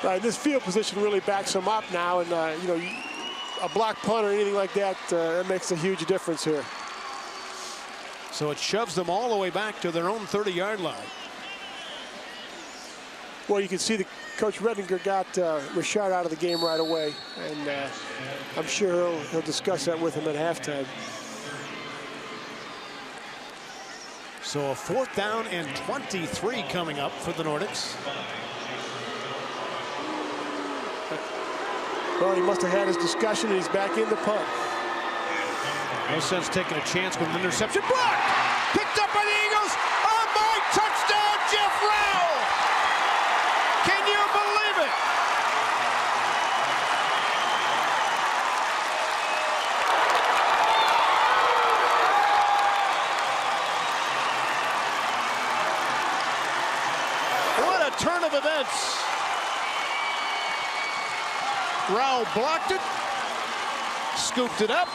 Right, this field position really backs him up now, and you know, a block punt or anything like that, that makes a huge difference here. So it shoves them all the way back to their own 30-yard line. Well, you can see that Coach Redinger got Richard out of the game right away, and I'm sure he'll discuss that with him at halftime. So a 4th down and 23 coming up for the Nordics. Well, he must have had his discussion, and he's back in the punt. No sense taking a chance with an interception. Blocked! Picked up by the Eagles! Oh my! Touchdown, Jeff Rowell! Can you believe it? What a turn of events. Rowell blocked it, scooped it up.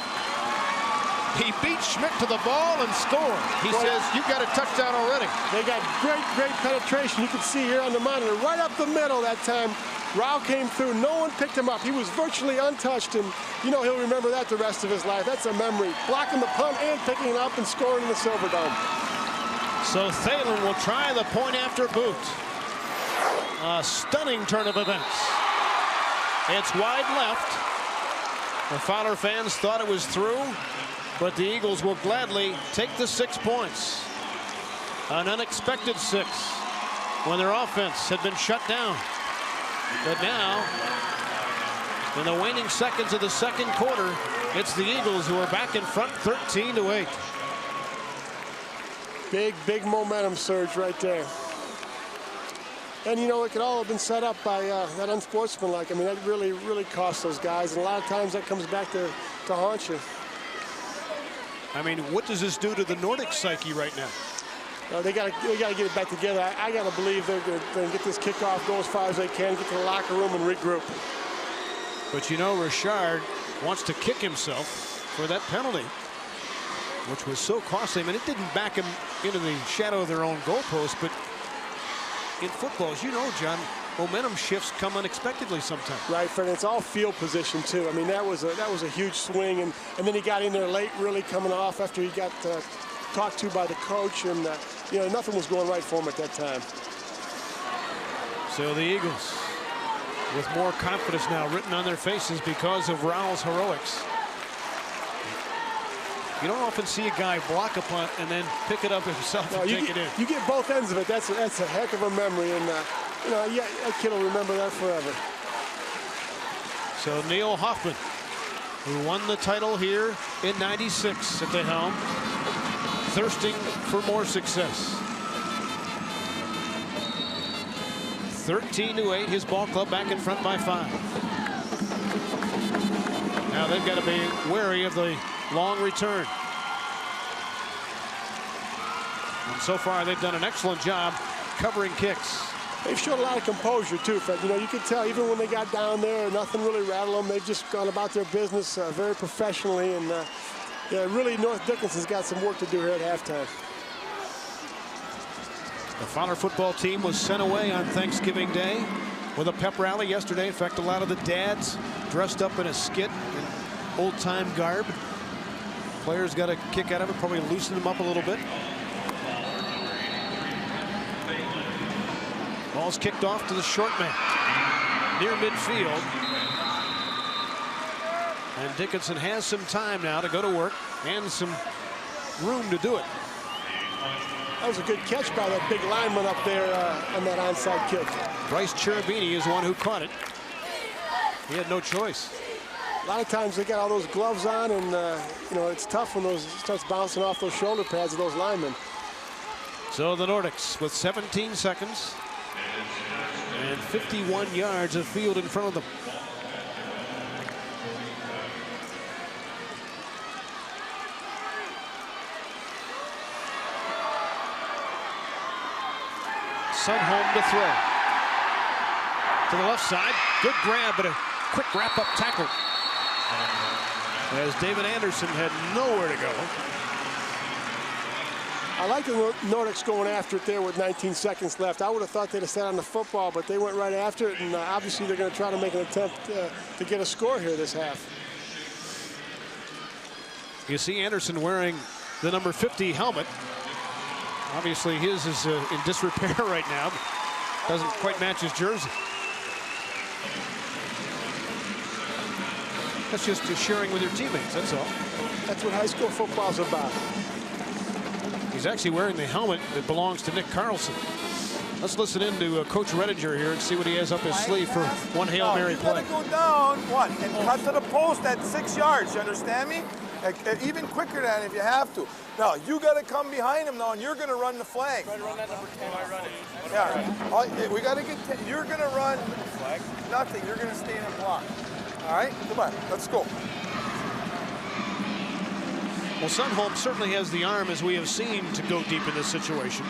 He beat Schmidt to the ball and scored. He says, "You've got a touchdown already." They got great penetration. You can see here on the monitor, right up the middle that time. Rowell came through. No one picked him up. He was virtually untouched, and you know he'll remember that the rest of his life. That's a memory. Blocking the punt and picking it up and scoring in the Silverdome. So Thalen will try the point after boot. A stunning turn of events. It's wide left. The Fowler fans thought it was through, but the Eagles will gladly take the 6 points. An unexpected 6 when their offense had been shut down. But now, in the waning seconds of the second quarter, it's the Eagles who are back in front 13-8. Big momentum surge right there. And, you know, it could all have been set up by that unsportsmanlike. I mean, that really cost those guys. And a lot of times that comes back to haunt you. I mean, what does this do to the Nordic psyche right now? They got to get it back together. I got to believe they're going to get this kickoff, go as far as they can, get to the locker room and regroup. But, you know, Richard wants to kick himself for that penalty, which was so costly. I mean, it didn't back him into the shadow of their own goalpost, but in football, as you know, John, momentum shifts come unexpectedly sometimes. Right, Fred. It's all field position too. I mean, that was a huge swing, and then he got in there late, really coming off after he got talked to by the coach, and you know, nothing was going right for him at that time. So the Eagles, with more confidence now written on their faces because of Rowell's heroics. You don't often see a guy block a punt and then pick it up himself and take it in. You get both ends of it. That's a heck of a memory, and you know, yeah, that kid will remember that forever. So Neil Hoffman, who won the title here in '96 at the helm, thirsting for more success. 13-8, his ball club back in front by 5. Now they've got to be wary of the long return. So far, they've done an excellent job covering kicks. They've showed a lot of composure, too, Fred. You know, you can tell even when they got down there, nothing really rattled them. They've just gone about their business very professionally. And, yeah, really, North Dickinson's got some work to do here at halftime. The Fowler football team was sent away on Thanksgiving Day with a pep rally yesterday. In fact, a lot of the dads dressed up in a skit in old-time garb. Players got a kick out of it, probably loosen them up a little bit. Ball's kicked off to the short man near midfield. And Dickinson has some time now to go to work and some room to do it. That was a good catch by that big lineman up there on that onside kick. Bryce Cherubini is the one who caught it. He had no choice. A lot of times they got all those gloves on, and you know, it's tough when those starts bouncing off those shoulder pads of those linemen. So the Nordics with 17 seconds and 51 yards of field in front of them. Sunholm to throw. To the left side. Good grab, but a quick wrap-up tackle. As David Anderson had nowhere to go. I like the Nordics going after it there with 19 seconds left. I would have thought they'd have sat on the football, but they went right after it, and obviously they're going to try to make an attempt to get a score here this half. You see Anderson wearing the number 50 helmet. Obviously his is in disrepair right now. Doesn't quite match his jersey. That's just sharing with your teammates, that's all. That's what high school football's about. He's actually wearing the helmet that belongs to Nick Carlson. Let's listen in to Coach Redinger here and see what he has up his sleeve for one Hail Mary play. You gotta go down, and cut to the post at 6 yards, you understand me? Even quicker than that if you have to. Now, you gotta come behind him now, and you're gonna run the flag. Try to run that number 10. I run it. Yeah, we gotta get, you're gonna run nothing, you're gonna stay in the block. All right, come on, let's go. Well, Sunholm certainly has the arm, as we have seen, to go deep in this situation.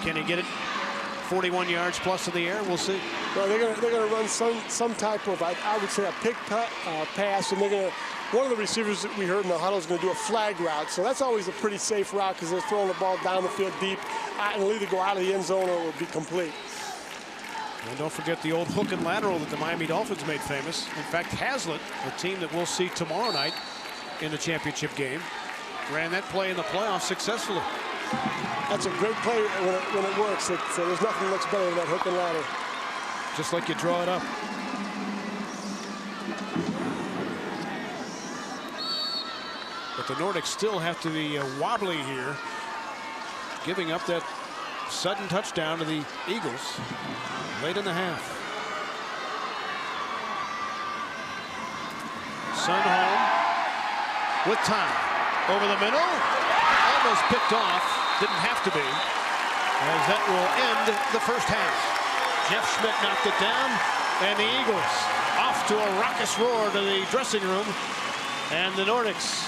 Can he get it 41 yards plus in the air? We'll see. Well, they're gonna run some type of, I would say, a pick pass, and they're gonna. One of the receivers that we heard in the huddle is going to do a flag route, so that's always a pretty safe route because they're throwing the ball down the field deep, and it'll either go out of the end zone or it will be complete. And don't forget the old hook and lateral that the Miami Dolphins made famous. In fact, Hazlitt, a team that we'll see tomorrow night in the championship game, ran that play in the playoffs successfully. That's a great play when it works. There's nothing that looks better than that hook and ladder. Just like you draw it up. But the Nordics still have to be wobbly here, giving up that sudden touchdown to the Eagles late in the half. Sunholm with time over the middle, almost picked off, didn't have to be, as that will end the first half. Jeff Schmidt knocked it down, and the Eagles off to a raucous roar to the dressing room, and the Nordics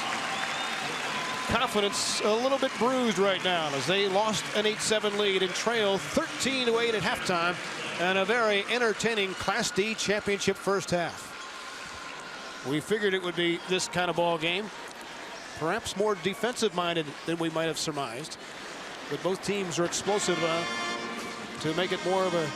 confidence a little bit bruised right now as they lost an 8-7 lead and trail 13-8 at halftime, and a very entertaining Class D championship first half. We figured it would be this kind of ball game, perhaps more defensive minded than we might have surmised, but both teams are explosive to make it more of a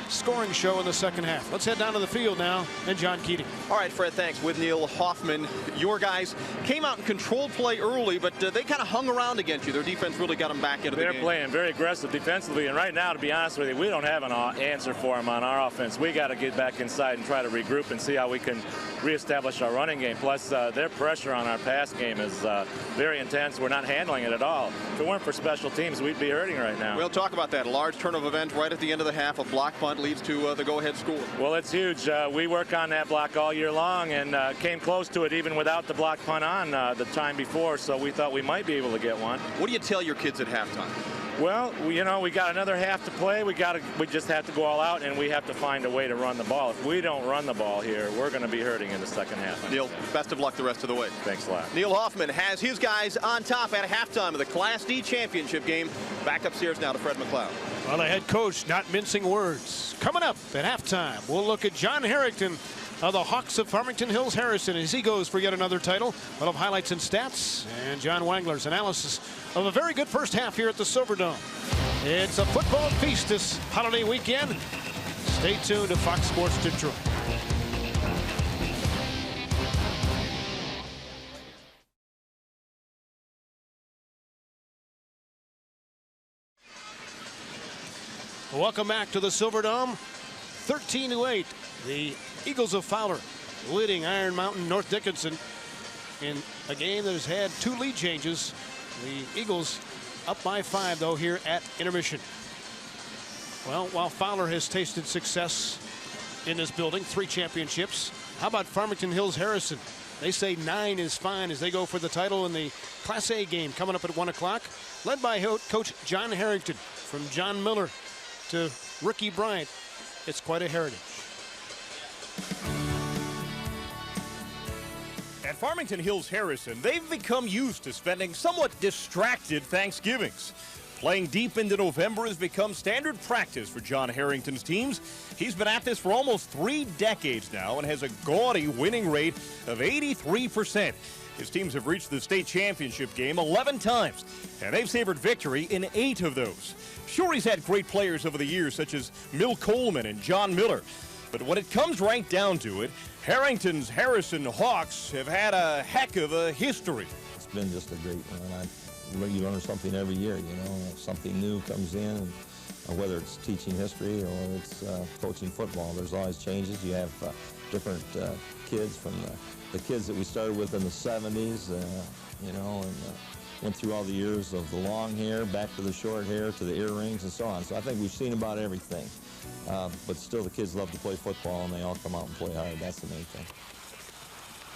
scoring show in the second half. Let's head down to the field now, and John Keating. All right, Fred, thanks. With Neil Hoffman, your guys came out and controlled play early, but they kind of hung around against you. Their defense really got them back into the game. They're playing very aggressive defensively, and right now, to be honest with you, we don't have an answer for them on our offense. We got to get back inside and try to regroup and see how we can reestablish our running game. Plus, their pressure on our pass game is very intense. We're not handling it at all. If it weren't for special teams, we'd be hurting right now. We'll talk about that. A large turnover event right at the end of the half. A block punt leads to the go-ahead score. Well, it's huge. We work on that block all year long and came close to it even without the block punt on the time before, so we thought we might be able to get one. What do you tell your kids at halftime? Well, you know, we got another half to play. We just have to go all out, and we have to find a way to run the ball. If we don't run the ball here, we're going to be hurting in the second half. Neil, best of luck the rest of the way. Thanks a lot. Neil Hoffman has his guys on top at halftime of the Class D championship game. Back upstairs now to Fred McLeod. Well, the head coach not mincing words. Coming up at halftime, we'll look at John Harrington of the Hawks of Farmington Hills Harrison as he goes for yet another title. We'll have highlights and stats and John Wangler's analysis of a very good first half here at the Silverdome. It's a football feast this holiday weekend. Stay tuned to Fox Sports Detroit. Welcome back to the Silverdome. 13-8. The Eagles of Fowler leading Iron Mountain North Dickinson in a game that has had 2 lead changes. The Eagles up by 5, though, here at intermission. Well, while Fowler has tasted success in this building, 3 championships, how about Farmington Hills Harrison? They say 9 is fine as they go for the title in the Class A game coming up at 1 o'clock, led by Coach John Harrington. From John Miller to Ricky Bryant, it's quite a heritage. At Farmington Hills Harrison, they've become used to spending somewhat distracted Thanksgivings. Playing deep into November has become standard practice for John Harrington's teams. He's been at this for almost 3 decades now and has a gaudy winning rate of 83%. His teams have reached the state championship game 11 times, and they've savored victory in 8 of those. Sure, he's had great players over the years, such as Mill Coleman and John Miller. But when it comes right down to it, Harrington's Harrison Hawks have had a heck of a history. It's been just a great run. You learn something every year, you know. Something new comes in, and whether it's teaching history or it's coaching football, there's always changes. You have different kids from the kids that we started with in the 70s, you know, and went through all the years of the long hair, back to the short hair, to the earrings and so on. So I think we've seen about everything. But still, the kids love to play football, and they all come out and play hard. That's the main thing.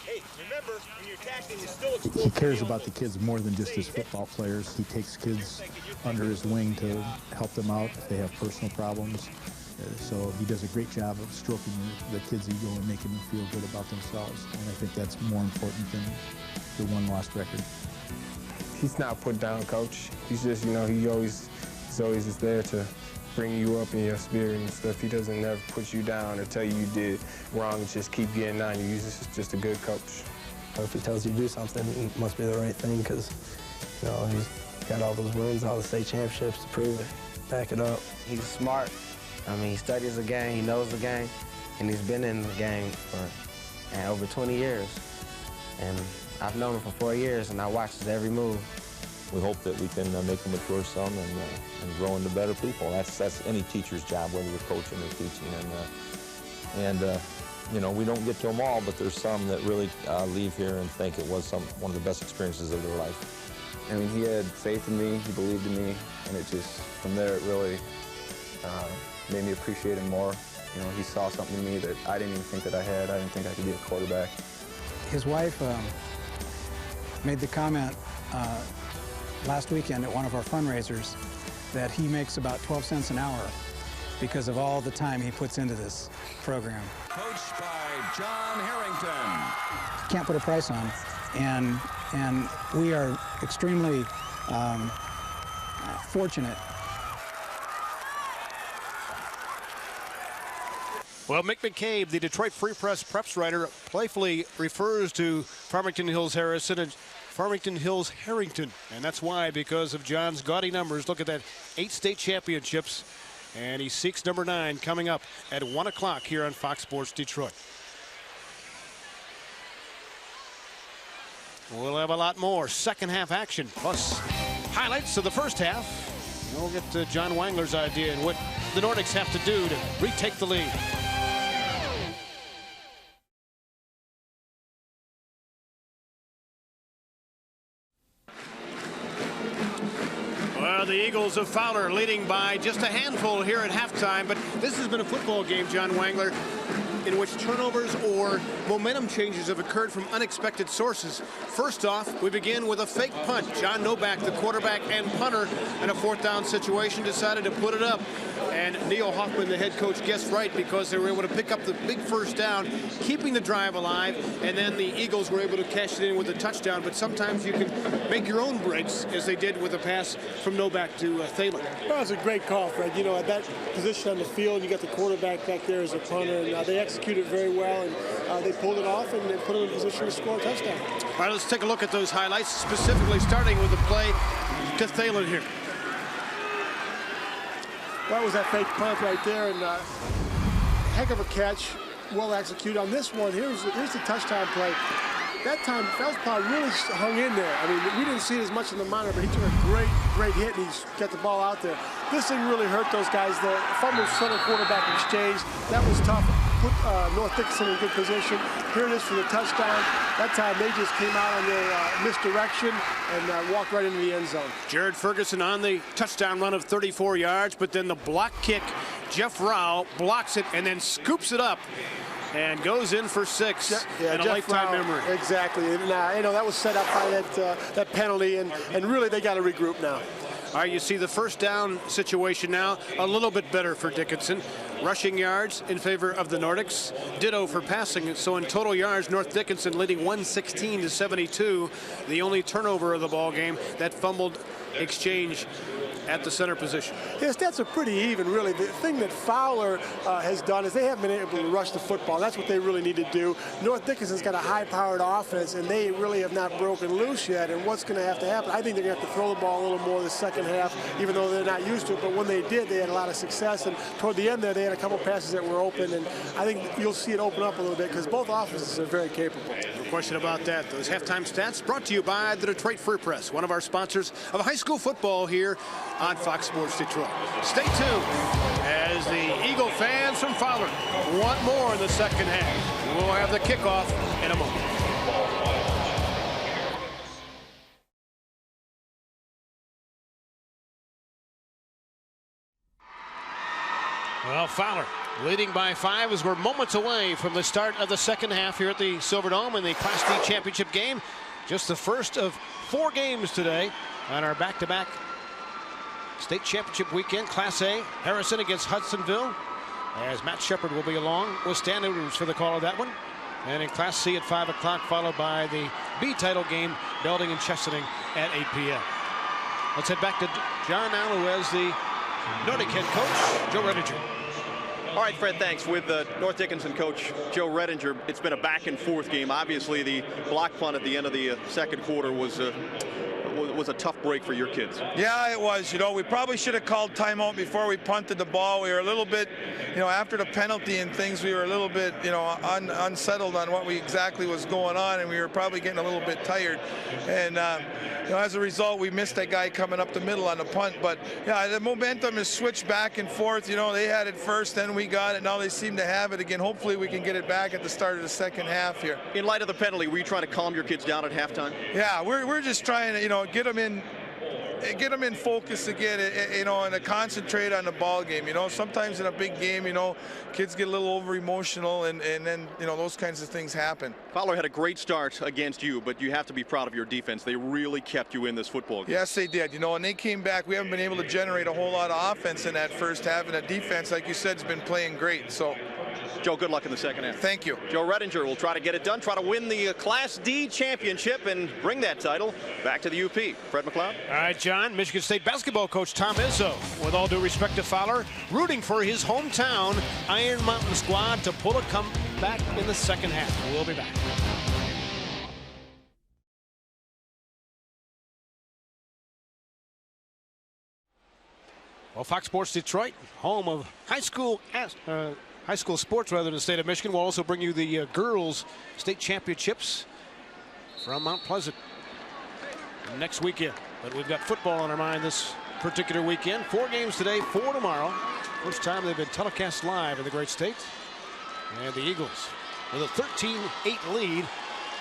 Hey, remember, when you're tackling, you still explode. He cares about the kids more than just his football players. He takes kids under his wing to help them out if they have personal problems. So he does a great job of stroking the kids' ego and making them feel good about themselves. And I think that's more important than the 1 lost record. He's not put down, coach. He's just, you know, he's always just there to bring you up in your spirit and stuff. He doesn't never put you down or tell you did wrong and just keep getting on you. He's just a good coach. If he tells you to do something, it must be the right thing because, you know, he's got all those wins, all the state championships to prove it, back it up. He's smart. I mean, he studies the game, he knows the game, and he's been in the game for over 20 years. And I've known him for 4 years, and I watched his every move. We hope that we can make them mature some and grow into better people. That's any teacher's job, whether you're coaching or teaching. And you know, we don't get to them all, but there's some that really leave here and think it was one of the best experiences of their life. I mean, he had faith in me, he believed in me, and it just, from there, it really made me appreciate him more. You know, he saw something in me that I didn't even think that I had. I didn't think I could be a quarterback. His wife made the comment last weekend at one of our fundraisers that he makes about 12 cents an hour because of all the time he puts into this program. Coached by John Harrington. Can't put a price on, and we are extremely fortunate. Well, Mick McCabe, the Detroit Free Press preps writer, playfully refers to Farmington Hills Harrison and Farmington Hills Harrington. And that's why, because of John's gaudy numbers. Look at that, 8 state championships. And he seeks number 9 coming up at 1 o'clock here on Fox Sports Detroit. We'll have a lot more second half action, plus highlights of the first half. We'll get to John Wangler's idea and what the Nordics have to do to retake the lead. Well, the Eagles of Fowler leading by just a handful here at halftime, but this has been a football game, John Wangler. in which turnovers or momentum changes have occurred from unexpected sources. First off, we begin with a fake punt. John Novak, the quarterback and punter, in a 4th down situation, decided to put it up. And Neil Hoffman, the head coach, guessed right because they were able to pick up the big first down, keeping the drive alive, and then the Eagles were able to cash it in with a touchdown. But sometimes you can make your own breaks, as they did with a pass from Novak to Thaler. Well, it's a great call, Fred. You know, at that position on the field, you got the quarterback back there as a punter, and they executed very well, and they pulled it off and they put it in position to score a touchdown. All right, let's take a look at those highlights, specifically starting with the play to Thaler here. That was that fake punt right there, and heck of a catch, well executed. On this one, here's the touchdown play. That time, Feldspot really hung in there. I mean, we didn't see it as much in the monitor, but he took a great hit, and he's got the ball out there. This thing really hurt those guys. The fumble center quarterback exchange, that was tough. Put North Dickinson in good position. Here it is for the touchdown. That time they just came out on their misdirection and walked right into the end zone. Jared Ferguson on the touchdown run of 34 yards, but then the block kick, Jeff Rao blocks it and then scoops it up and goes in for 6 and a lifetime memory. Exactly, and you know, that was set up by that penalty, and really they got to regroup now. All right, you see the first down situation now a little bit better for Dickinson. Rushing yards in favor of the Nordics. Ditto for passing. So in total yards, North Dickinson leading 116-72. The only turnover of the ball game, that fumbled exchange at the center position. His stats are pretty even, really. The thing that Fowler has done is they haven't been able to rush the football. That's what they really need to do. North Dickinson's got a high-powered offense, and they really have not broken loose yet. And what's going to have to happen? I think they're going to have to throw the ball a little more the second half, even though they're not used to it. But when they did, they had a lot of success. And toward the end there, they had a couple passes that were open. And I think you'll see it open up a little bit because both offenses are very capable. No question about that. Those halftime stats brought to you by the Detroit Free Press, one of our sponsors of high school football here on Fox Sports Detroit. Stay tuned as the Eagle fans from Fowler want more in the second half. We'll have the kickoff in a moment. Well, Fowler leading by 5 as we're moments away from the start of the second half here at the Silverdome in the Class D championship game. Just the first of 4 games today on our back-to-back state championship weekend. Class A, Harrison against Hudsonville, as Matt Shepard will be along with Stan Edwards for the call of that one. And in Class C at 5 o'clock, followed by the B title game, Belding and Chesaning at 8 p.m. Let's head back to John Allen as the Nordic head coach, Joe Redinger. All right, Fred, thanks. With North Dickinson coach Joe Redinger, it's been a back-and-forth game. Obviously, the block punt at the end of the second quarter was a tough break for your kids. Yeah, it was. You know, we probably should have called timeout before we punted the ball. We were a little bit, you know, after the penalty and things, we were a little bit, you know, unsettled on what exactly was going on, and we were probably getting a little bit tired. And you know, as a result, we missed that guy coming up the middle on the punt. But yeah, the momentum has switched back and forth. You know, they had it first, then we got it. Now they seem to have it again. Hopefully, we can get it back at the start of the second half here. In light of the penalty, were you trying to calm your kids down at halftime? Yeah, we're just trying to, you know, get them in focus again, you know, and to concentrate on the ball game. You know, sometimes in a big game, you know, kids get a little over emotional, and then, you know, those kinds of things happen. Fowler had a great start against you, but you have to be proud of your defense. They really kept you in this football game. Yes, they did. You know, and they came back. We haven't been able to generate a whole lot of offense in that first half, and the defense, like you said, has been playing great. So, Joe, good luck in the second half. Thank you. Joe Redinger will try to get it done, try to win the Class D championship and bring that title back to the UP. Fred McLeod. All right, John, Michigan State basketball coach Tom Izzo, with all due respect to Fowler, rooting for his hometown Iron Mountain squad to pull a comeback in the second half. We'll be back. Well, Fox Sports Detroit, home of high school sports rather than the state of Michigan, will also bring you the girls state championships from Mount Pleasant next weekend. But we've got football on our mind this particular weekend. 4 games today, 4 tomorrow. First time they've been telecast live in the great state. And the Eagles with a 13-8 lead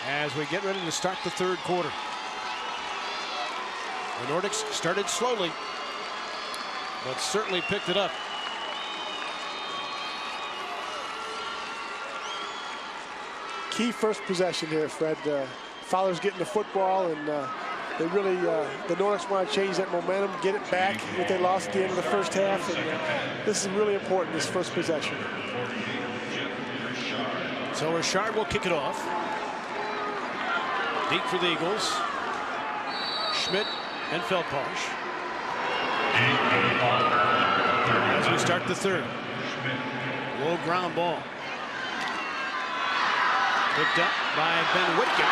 as we get ready to start the third quarter. The Nordics started slowly, but certainly picked it up. key first possession here, Fred. Fowler's getting the football, and they really, the Nordics want to change that momentum, get it back, what they lost at the end of the first half. And this is really important, this first possession. So Richard will kick it off. Deep for the Eagles. Schmidt and Feldposh. As we start the third. Low ground ball. Picked up by Ben Whitkin.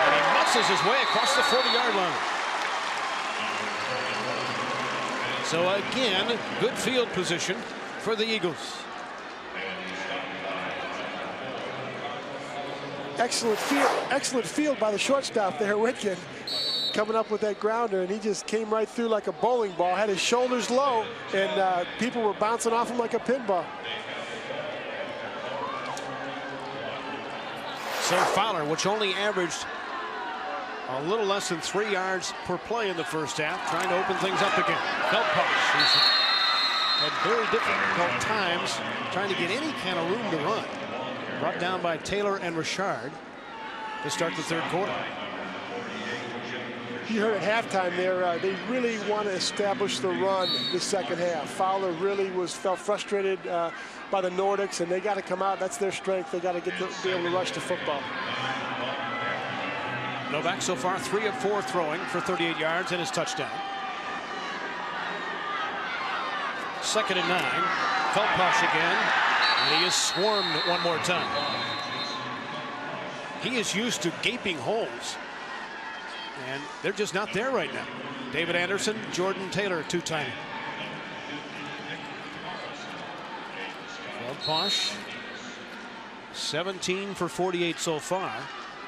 And he muscles his way across the 40-yard line. So again, good field position for the Eagles. Excellent field by the shortstop there, Whitkin, coming up with that grounder, and he just came right through like a bowling ball, had his shoulders low, and people were bouncing off him like a pinball. So Fowler, which only averaged a little less than 3 yards per play in the first half, trying to open things up again. Feldposh, who's had very difficult times trying to get any kind of room to run. Brought down by Taylor and Richard to start the third quarter. You heard at halftime there, they really want to establish the run this second half. Fowler really felt frustrated by the Nordics, and they got to come out. That's their strength. They got to be able to rush the football. Novak so far 3 of 4 throwing for 38 yards and his touchdown. 2nd and 9. Feldposh again. And he is swarmed one more time. He is used to gaping holes, and they're just not there right now. David Anderson, Jordan Taylor, two-timing. Feldposh, 17 for 48 so far.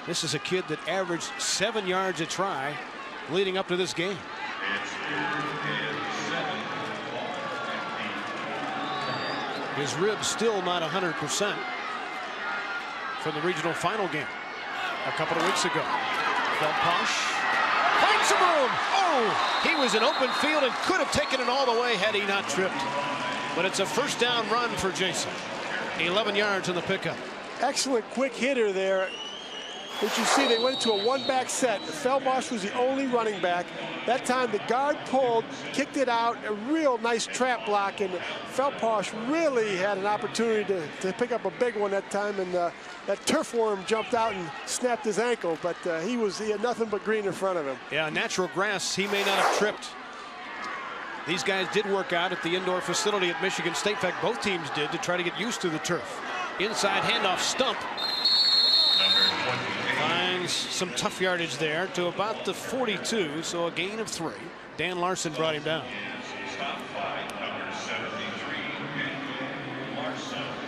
This is a kid that averaged 7 yards a try leading up to this game. His ribs still not 100% from the regional final game a couple of weeks ago. Feldposh finds some room. Oh, he was in open field and could have taken it all the way had he not tripped. But it's a first down run for Jason. 11 yards in the pickup. Excellent quick hitter there. But you see, they went to a one-back set. Feldposh was the only running back. That time the guard pulled, kicked it out, a real nice trap block, and Feldposh really had an opportunity to pick up a big one that time, and that turf worm jumped out and snapped his ankle, but he had nothing but green in front of him. Yeah, natural grass, he may not have tripped. These guys did work out at the indoor facility at Michigan State. In fact, both teams did, to try to get used to the turf. Inside handoff, Stump finds some tough yardage there to about the 42, so a gain of 3. Dan Larson brought him down.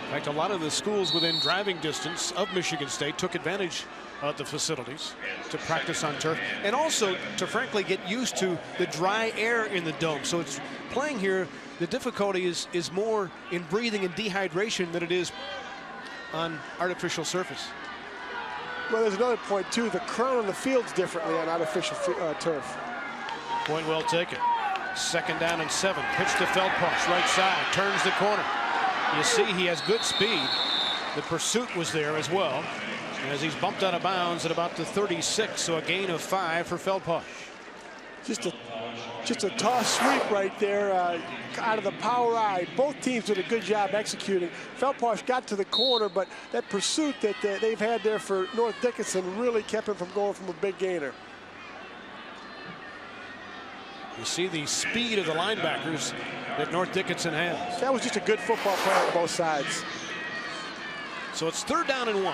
In fact, a lot of the schools within driving distance of Michigan State took advantage of the facilities to practice on turf, and also to frankly get used to the dry air in the dome. So it's playing here, the difficulty is more in breathing and dehydration than it is on artificial surface. Well, there's another point too. The crown on the field's differently on artificial turf. Point well taken. 2nd down and 7. Pitch to Feldposh, right side, turns the corner. You see he has good speed. The pursuit was there as well, as he's bumped out of bounds at about the 36, so a gain of 5 for Feldposh. Just a toss sweep right there out of the power eye. Both teams did a good job executing. Feldposh got to the corner, but that pursuit that they've had there for North Dickinson really kept him from going from a big gainer. You see the speed of the linebackers that North Dickinson has. That was just a good football play on both sides. So it's 3rd down and 1.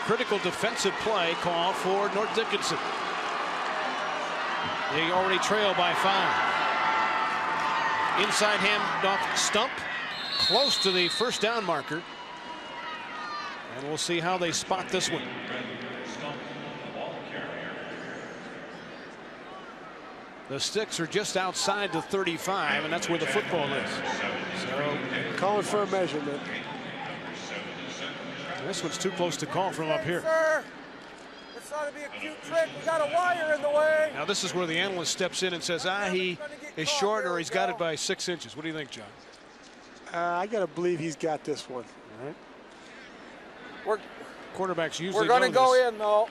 Critical defensive play call for North Dickinson. They already trail by 5. Inside handoff, Stump, close to the first down marker. And we'll see how they spot this one. The sticks are just outside the 35, and that's where the football is. So calling for a measurement. This one's too close to call from up here. Sir, this ought to be a cute trick. We got a wire in the way. Now this is where the analyst steps in and says, he is short or he's got it by 6 inches. What do you think, John? I got to believe he's got this one. All right. We're Quarterbacks usually We're going to know go this, in, though.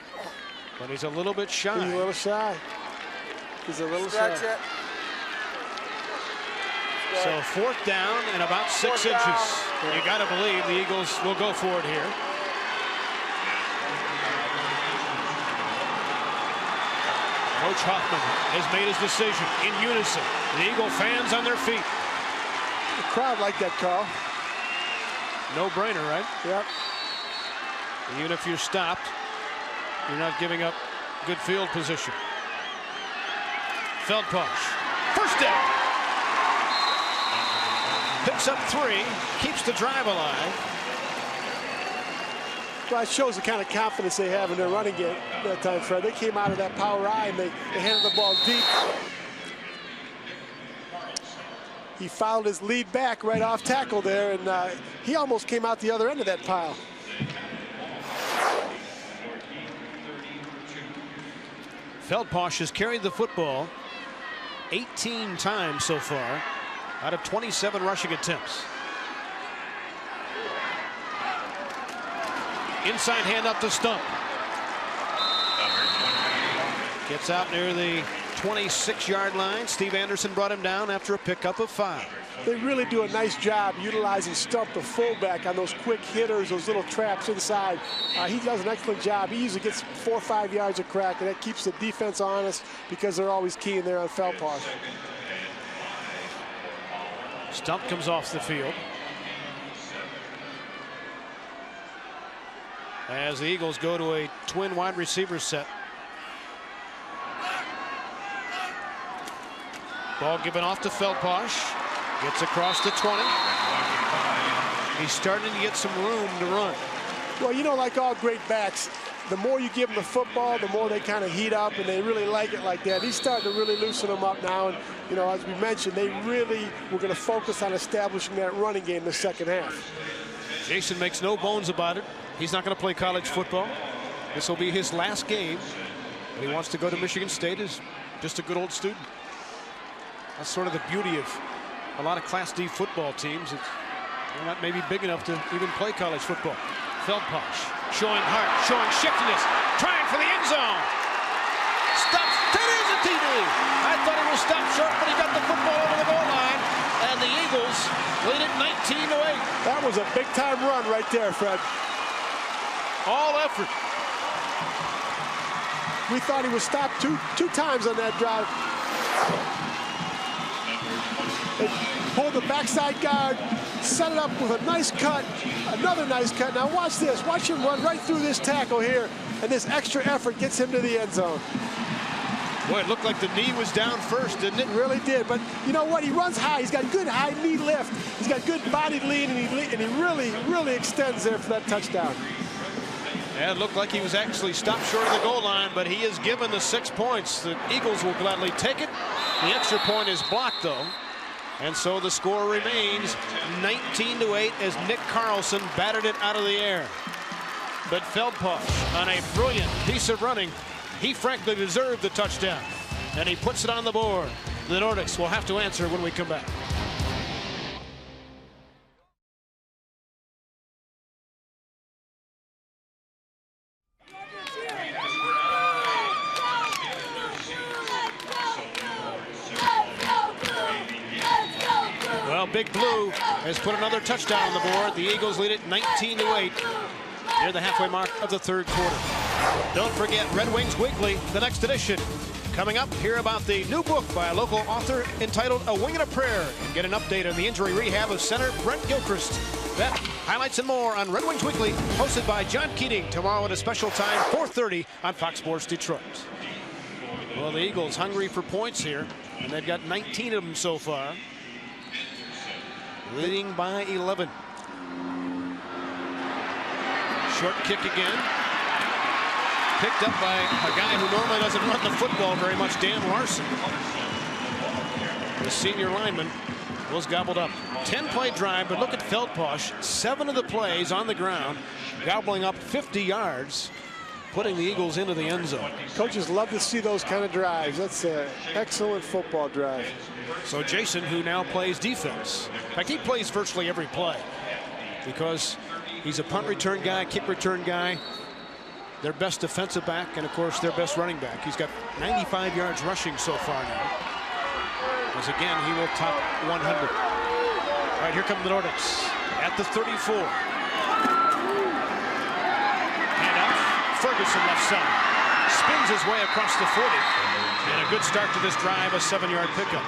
but he's a little bit shy. He's a little shy. He's a little Stretch shy. it. So 4th down and about 6 Fourth inches. down. You got to believe the Eagles will go for it here. Coach Hoffman has made his decision in unison. The Eagle fans on their feet. The crowd liked that call. No brainer, right? Yep. Even if you're stopped, you're not giving up good field position. Feldposh, first down. Picks up 3, keeps the drive alive. Well, it shows the kind of confidence they have in their running game that time, Fred. They came out of that power I and they handed the ball deep. He fouled his lead back right off tackle there, and he almost came out the other end of that pile. Feldposh has carried the football 18 times so far out of 27 rushing attempts. Inside hand up to Stump. Gets out near the 26-yard line. Steve Anderson brought him down after a pickup of 5. They really do a nice job utilizing Stump, the fullback, on those quick hitters, those little traps inside. He does an excellent job. He usually gets 4 or 5 yards of crack, and that keeps the defense honest because they're always keying there on Feldposh. Stump comes off the field as the Eagles go to a twin wide receiver set. Ball given off to Feldposh. Gets across the 20. He's starting to get some room to run. Well, you know, like all great backs, the more you give them the football, the more they kind of heat up, and they really like it like that. He's starting to really loosen them up now. And, you know, as we mentioned, they really were going to focus on establishing that running game in the second half. Jason makes no bones about it. He's not going to play college football. This will be his last game. But he wants to go to Michigan State as just a good old student. That's sort of the beauty of a lot of Class D football teams. They're not maybe big enough to even play college football. Feldposh showing heart, showing shiftiness, trying for the end zone. Stops. It is a TD. I thought he was stopped short, but he got the football over the goal line, and the Eagles lead it 19-8. That was a big-time run right there, Fred. All effort. We thought he was stopped two times on that drive. They pulled the backside guard, set it up with a nice cut, another nice cut. Now watch this. Watch him run right through this tackle here, and this extra effort gets him to the end zone. Boy, it looked like the knee was down first, didn't it? It really did, but you know what? He runs high. He's got good high knee lift. He's got good body lean, and he really extends there for that touchdown. Yeah, it looked like he was actually stopped short of the goal line, but he is given the 6 points. The Eagles will gladly take it. The extra point is blocked, though. And so the score remains 19-8 as Nick Carlson batted it out of the air. But Feldposh, on a brilliant piece of running, he frankly deserved the touchdown. And he puts it on the board. The Nordics will have to answer when we come back. Well, Big Blue has put another touchdown on the board. The Eagles lead it 19-8 near the halfway mark of the third quarter. Don't forget Red Wings Weekly, the next edition. Coming up, hear about the new book by a local author entitled A Wing and a Prayer. And get an update on the injury rehab of center Brent Gilchrist. That, highlights and more on Red Wings Weekly, hosted by John Keating tomorrow at a special time, 4:30 on Fox Sports Detroit. Well, the Eagles hungry for points here, and they've got 19 of them so far. Leading by 11. Short kick again. Picked up by a guy who normally doesn't run the football very much, Dan Larson. The senior lineman was gobbled up. 10-play drive, but look at Feldposh. 7 of the plays on the ground, gobbling up 50 yards, putting the Eagles into the end zone. Coaches love to see those kind of drives. That's an excellent football drive. So Jason, who now plays defense, in fact, he plays virtually every play because he's a punt return guy, kick return guy, their best defensive back, and of course their best running back. He's got 95 yards rushing so far now. As again, he will top 100. All right, here come the Nordics at the 34. Handoff, Ferguson left side. Spins his way across the 40. And a good start to this drive, a 7-yard pickup.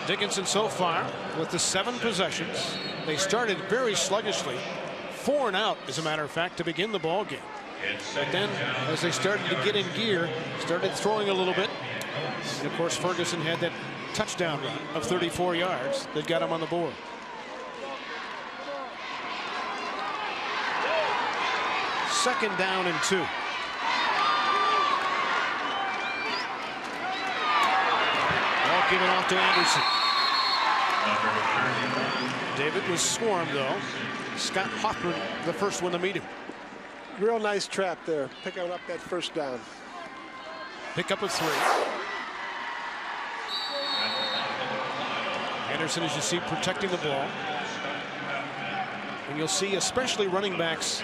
Dickinson so far with the 7 possessions. They started very sluggishly. 4 and out, as a matter of fact, to begin the ball game. But then, as they started to get in gear, started throwing a little bit. And of course, Ferguson had that touchdown run of 34 yards that got him on the board. Second down and 2. Ball given off to Anderson. David was swarmed, though. Scott Hoffman, the first one to meet him. Real nice trap there, picking up that first down. Pickup of 3. Anderson, as you see, protecting the ball. And you'll see, especially running backs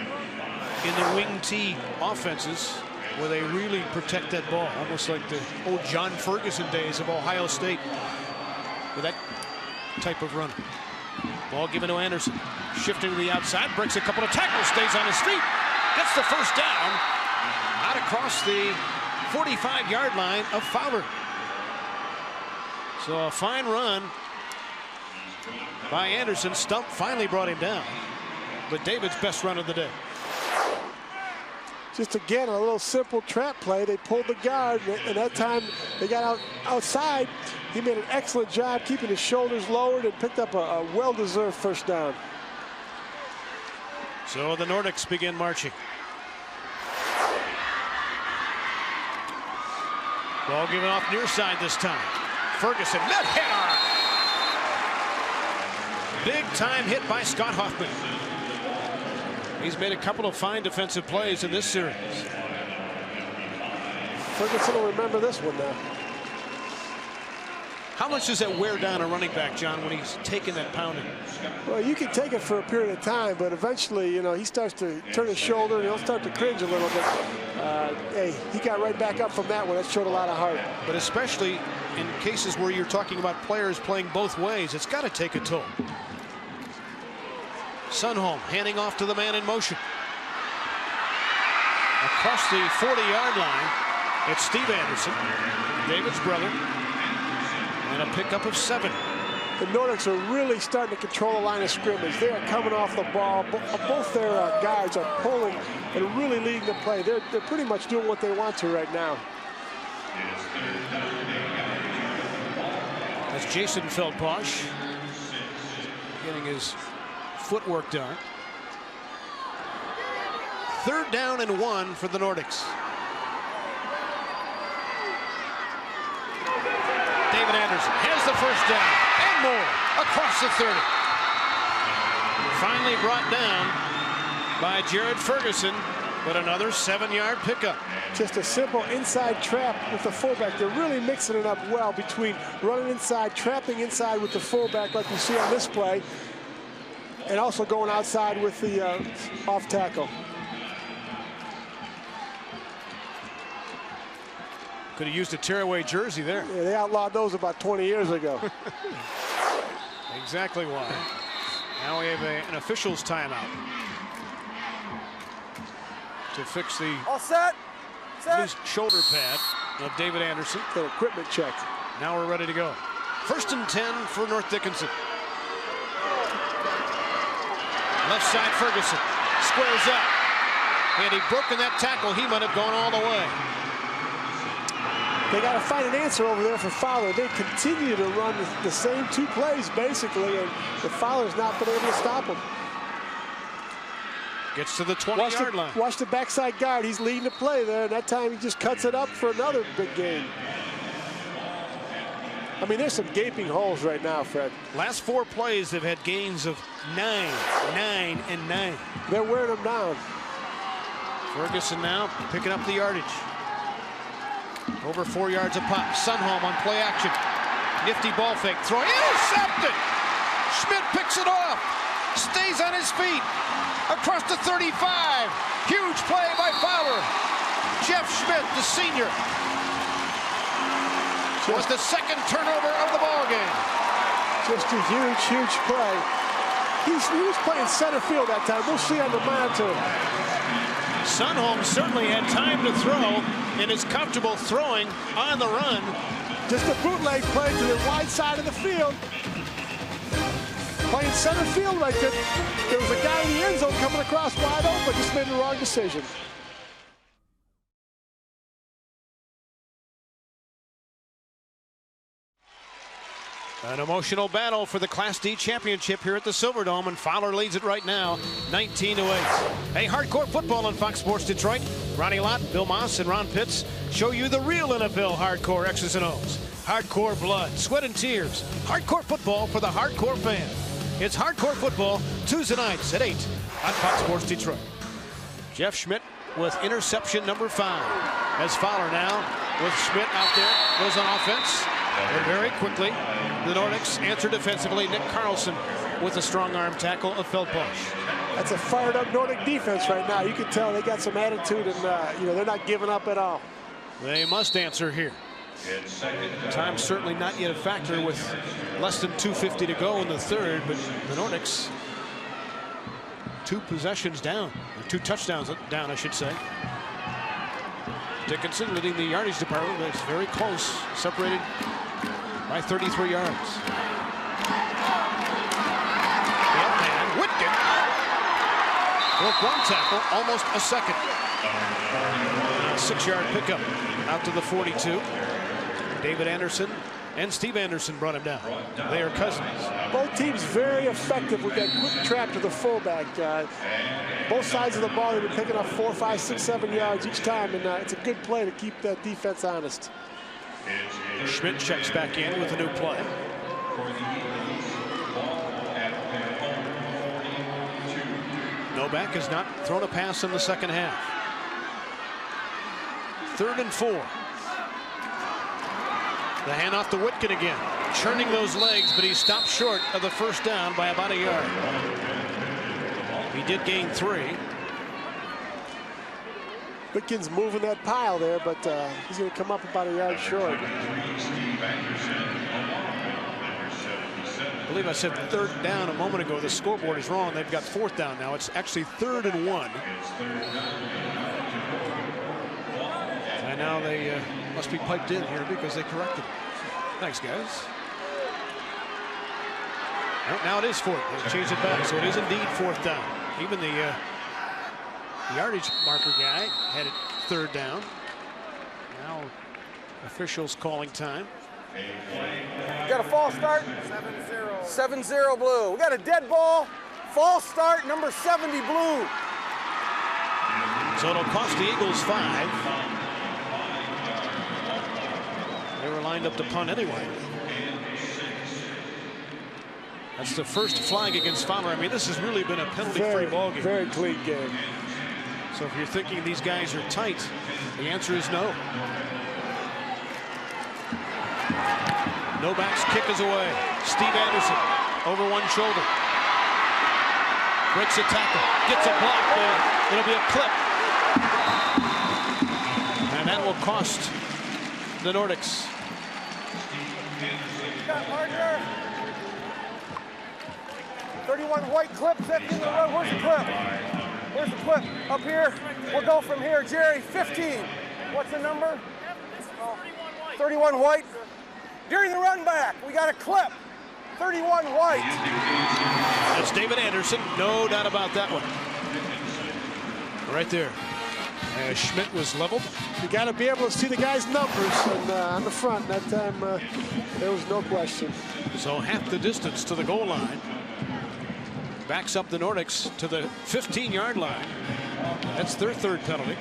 in the wing T offenses, where they really protect that ball, almost like the old John Ferguson days of Ohio State with that type of run. Ball given to Anderson. Shifting to the outside, breaks a couple of tackles, stays on his feet. Gets the first down out across the 45-yard line of Fowler. So a fine run by Anderson. Stump finally brought him down. But David's best run of the day. Just again, a little simple trap play. They pulled the guard, and that time they got outside. He made an excellent job keeping his shoulders lowered and picked up a well-deserved first down. So the Nordics begin marching. Ball given off near side this time. Ferguson, net header. Big time hit by Scott Hoffman. He's made a couple of fine defensive plays in this series. Ferguson will remember this one now. How much does that wear down a running back, John, when he's taking that pounding? Well, you can take it for a period of time, but eventually, you know, he starts to turn his shoulder and he'll start to cringe a little bit. Hey, he got right back up from that one. That showed a lot of heart. But especially in cases where you're talking about players playing both ways, it's got to take a toll. Sunholm handing off to the man in motion. Across the 40-yard line, it's Steve Anderson, David's brother, and a pickup of 7. The Nordics are really starting to control the line of scrimmage. They are coming off the ball. Both their guards are pulling and really leading the play. They're pretty much doing what they want to right now. That's Jason Feldposh getting his footwork done. 3rd down and 1 for the Nordics. David Anderson has the first down and more across the 30. Finally brought down by Jared Ferguson, but another 7-yard pickup. Just a simple inside trap with the fullback. They're really mixing it up well between running inside, trapping inside with the fullback like we see on this play, and also going outside with the off tackle. Could have used a tearaway jersey there. Yeah, they outlawed those about 20 years ago. Exactly why. Now we have an official's timeout to fix the loose shoulder pad of David Anderson. The equipment check. Now we're ready to go. 1st and 10 for North Dickinson. Left side Ferguson squares up. Had he broken that tackle, he might have gone all the way. They got to find an answer over there for Fowler. They continue to run the same 2 plays, basically, and the Fowler's not been able to stop them. Gets to the 20-yard line. Watch the backside guard. He's leading the play there, and that time he just cuts it up for another big gain. I mean, there's some gaping holes right now, Fred. Last 4 plays have had gains of 9, 9, and 9. They're wearing them down. Ferguson now picking up the yardage. Over 4 yards a pop. Sunholm on play action. Nifty ball fake. Throw intercepted. Schmidt picks it off. stays on his feet, across the 35. Huge play by Fowler. Jeff Schmidt, the senior, was the second turnover of the ball game. Just a huge, huge play. He was playing center field that time. We'll see on the monitor. Sunholm certainly had time to throw and is comfortable throwing on the run. Just a bootleg play to the wide side of the field. Playing center field right there. There was a guy in the end zone coming across wide open, just made the wrong decision. An emotional battle for the Class D championship here at the Silverdome, and Fowler leads it right now, 19-8. Hey, hardcore football on Fox Sports Detroit. Ronnie Lott, Bill Moss, and Ron Pitts show you the real NFL hardcore X's and O's. Hardcore blood, sweat, and tears. Hardcore football for the hardcore fan. It's hardcore football Tuesday nights at 8 on Fox Sports Detroit. Jeff Schmidt with interception number 5. As Fowler now with Schmidt out there, goes on offense. And very quickly, the Nordics answer defensively. Nick Carlson with a strong arm tackle of Feldbush. That's a fired up Nordic defense right now. You can tell they got some attitude, and they're not giving up at all. They must answer here. Time certainly not yet a factor with less than 2:50 to go in the third, but the Nordics 2 possessions down, or 2 touchdowns down, I should say. Dickinson leading the yardage department, but it's very close, separated by 33 yards. And Whitkin broke 1 tackle, almost a second. 6-yard pickup out to the 42. David Anderson and Steve Anderson brought him down. They are cousins. Both teams very effective with that quick trap to the fullback. Both sides of the ball, they've been picking up 4, 5, 6, 7 yards each time, and it's a good play to keep that defense honest. Schmidt checks back in with a new play. Novak has not thrown a pass in the second half. 3rd and 4. The handoff to Whitkin again, churning those legs, but he stopped short of the first down by about 1 yard. He did gain 3. Whitkin's moving that pile there, but he's going to come up about 1 yard short. I believe I said 3rd down a moment ago. The scoreboard is wrong. They've got 4th down now. It's actually 3rd and 1. And now they must be piped in here because they corrected it. Thanks, guys. Now it is 4th. They changed it back, so it is indeed 4th down. Even the yardage marker guy had it 3rd down. Now officials calling time. We got a false start. 7-0. 7-0 blue. We got a dead ball. False start, number 70 blue. So it'll cost the Eagles 5. They were lined up to punt anyway. That's the first flag against Fowler. I mean, this has really been a penalty-free ball game. Very clean game. So if you're thinking these guys are tight, the answer is no. Novak's kick is away. Steve Anderson over one shoulder. Breaks a tackle, gets a block there. It'll be a clip. And that will cost the Nordics. 31 white clips at the end of the road. Where's the clip? Where's the clip? Up here. We'll go from here. Jerry, 15. What's the number? 31 white. During the run back, we got a clip. 31 white. That's David Anderson. No doubt about that one. Right there. Schmidt was leveled. You got to be able to see the guy's numbers on the front. That time, there was no question. So half the distance to the goal line. Backs up the Nordics to the 15-yard line. That's their 3rd penalty.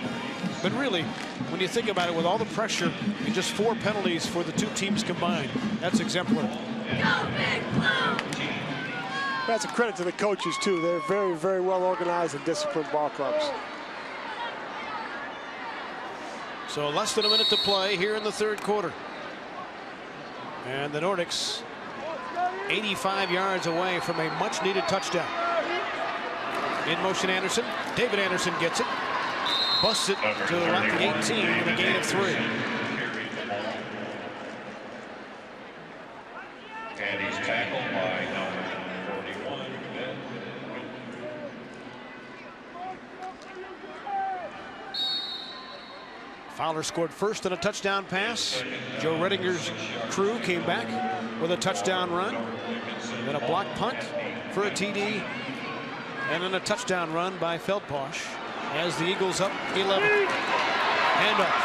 But really, when you think about it, with all the pressure and just 4 penalties for the 2 teams combined, that's exemplary. That's a credit to the coaches, too. They're very, very well organized and disciplined ball clubs. So less than a minute to play here in the 3rd quarter. And the Nordics 85 yards away from a much-needed touchdown. In motion Anderson. David Anderson gets it. Busts it to about the 18 and a gain of 3. And he's tackled by number 41. Fowler scored first on a touchdown pass. Joe Redinger's crew came back with a touchdown run. Then a block punt for a TD. And then a touchdown run by Feldposh as the Eagles up 11. Handoff.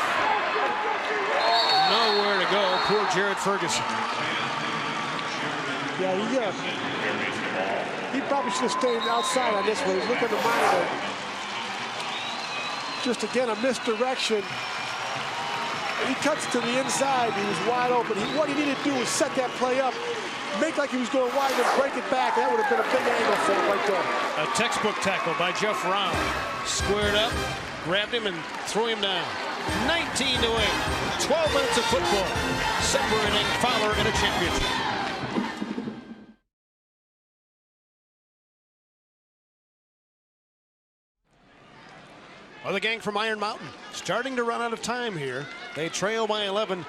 Nowhere to go. Poor Jared Ferguson. Yeah, he probably should have stayed outside on this one. He's looking at the monitor. Just again a misdirection. He cuts to the inside. He was wide open. What he needed to do was set that play up, make like he was going wide, and break it back. That would have been a big angle for him right there. A textbook tackle by Jeff Round. Squared up, grabbed him, and threw him down. 19-8. 12 minutes of football separating Fowler in a championship. Well, the gang from Iron Mountain starting to run out of time here. They trail by 11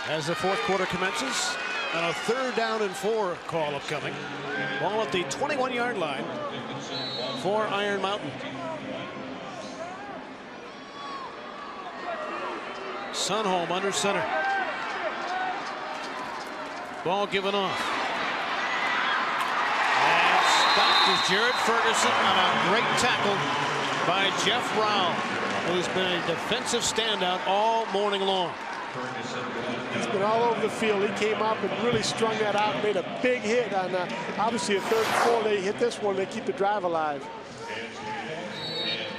as the fourth quarter commences. And a 3rd down and 4 call upcoming. Ball at the 21-yard line for Iron Mountain. Sunholm under center. Ball given off. And stopped is Jared Ferguson on a great tackle by Jeff Rowell, who's been a defensive standout all morning long. He's been all over the field. He came up and really strung that out and made a big hit on obviously a 3rd and 4. They hit this one. They keep the drive alive.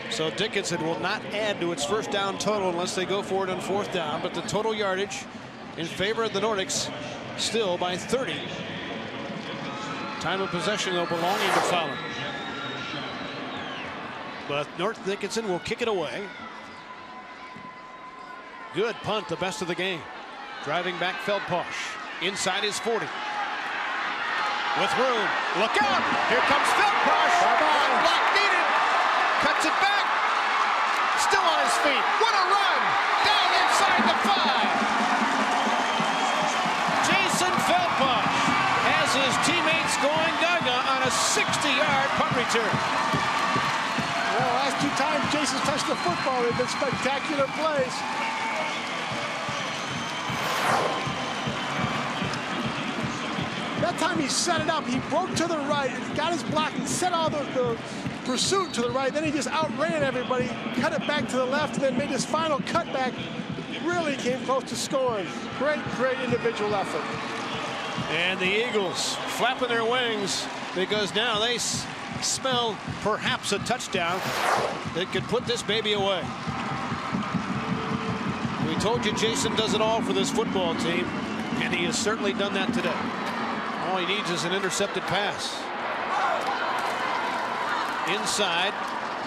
So Dickinson will not add to its first down total unless they go for it on 4th down. But the total yardage in favor of the Nordics still by 30. Time of possession, though, belonging to Fowler. But North Dickinson will kick it away. Good punt, the best of the game. Driving back Feldposh. Inside his 40. With room. Look out! Here comes Feldposh. One block needed. Cuts it back. Still on his feet. What a run! Down inside the 5. Jason Feldposh has his teammates going gaga on a 60-yard punt return. Well, last 2 times Jason's touched the football, they've been spectacular plays. That time he set it up. He broke to the right, got his block, and set all the pursuit to the right. Then he just outran everybody, cut it back to the left, and then made his final cutback. Really came close to scoring. Great, great individual effort. And the Eagles flapping their wings because now they smell perhaps a touchdown that could put this baby away. We told you Jason does it all for this football team, and he has certainly done that today. All he needs is an intercepted pass. Inside,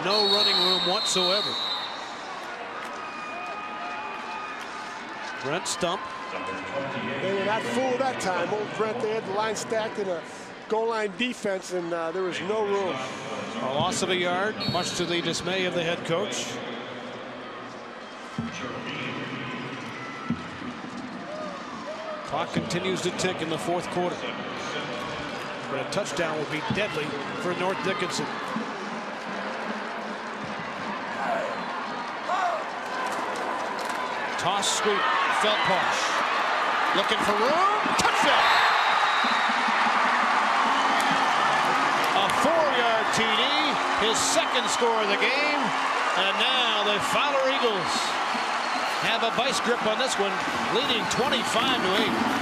no running room whatsoever. Brent Stump. They were not fooled that time. Old Brent, they had the line stacked in a goal line defense, and there was no room. A loss of a yard, much to the dismay of the head coach. Clock continues to tick in the 4th quarter. But a touchdown will be deadly for North Dickinson. Toss sweep, Feldposh. Looking for room, touchdown! A 4-yard TD, his 2nd score of the game. And now the Fowler Eagles have a vice grip on this one, leading 25-8.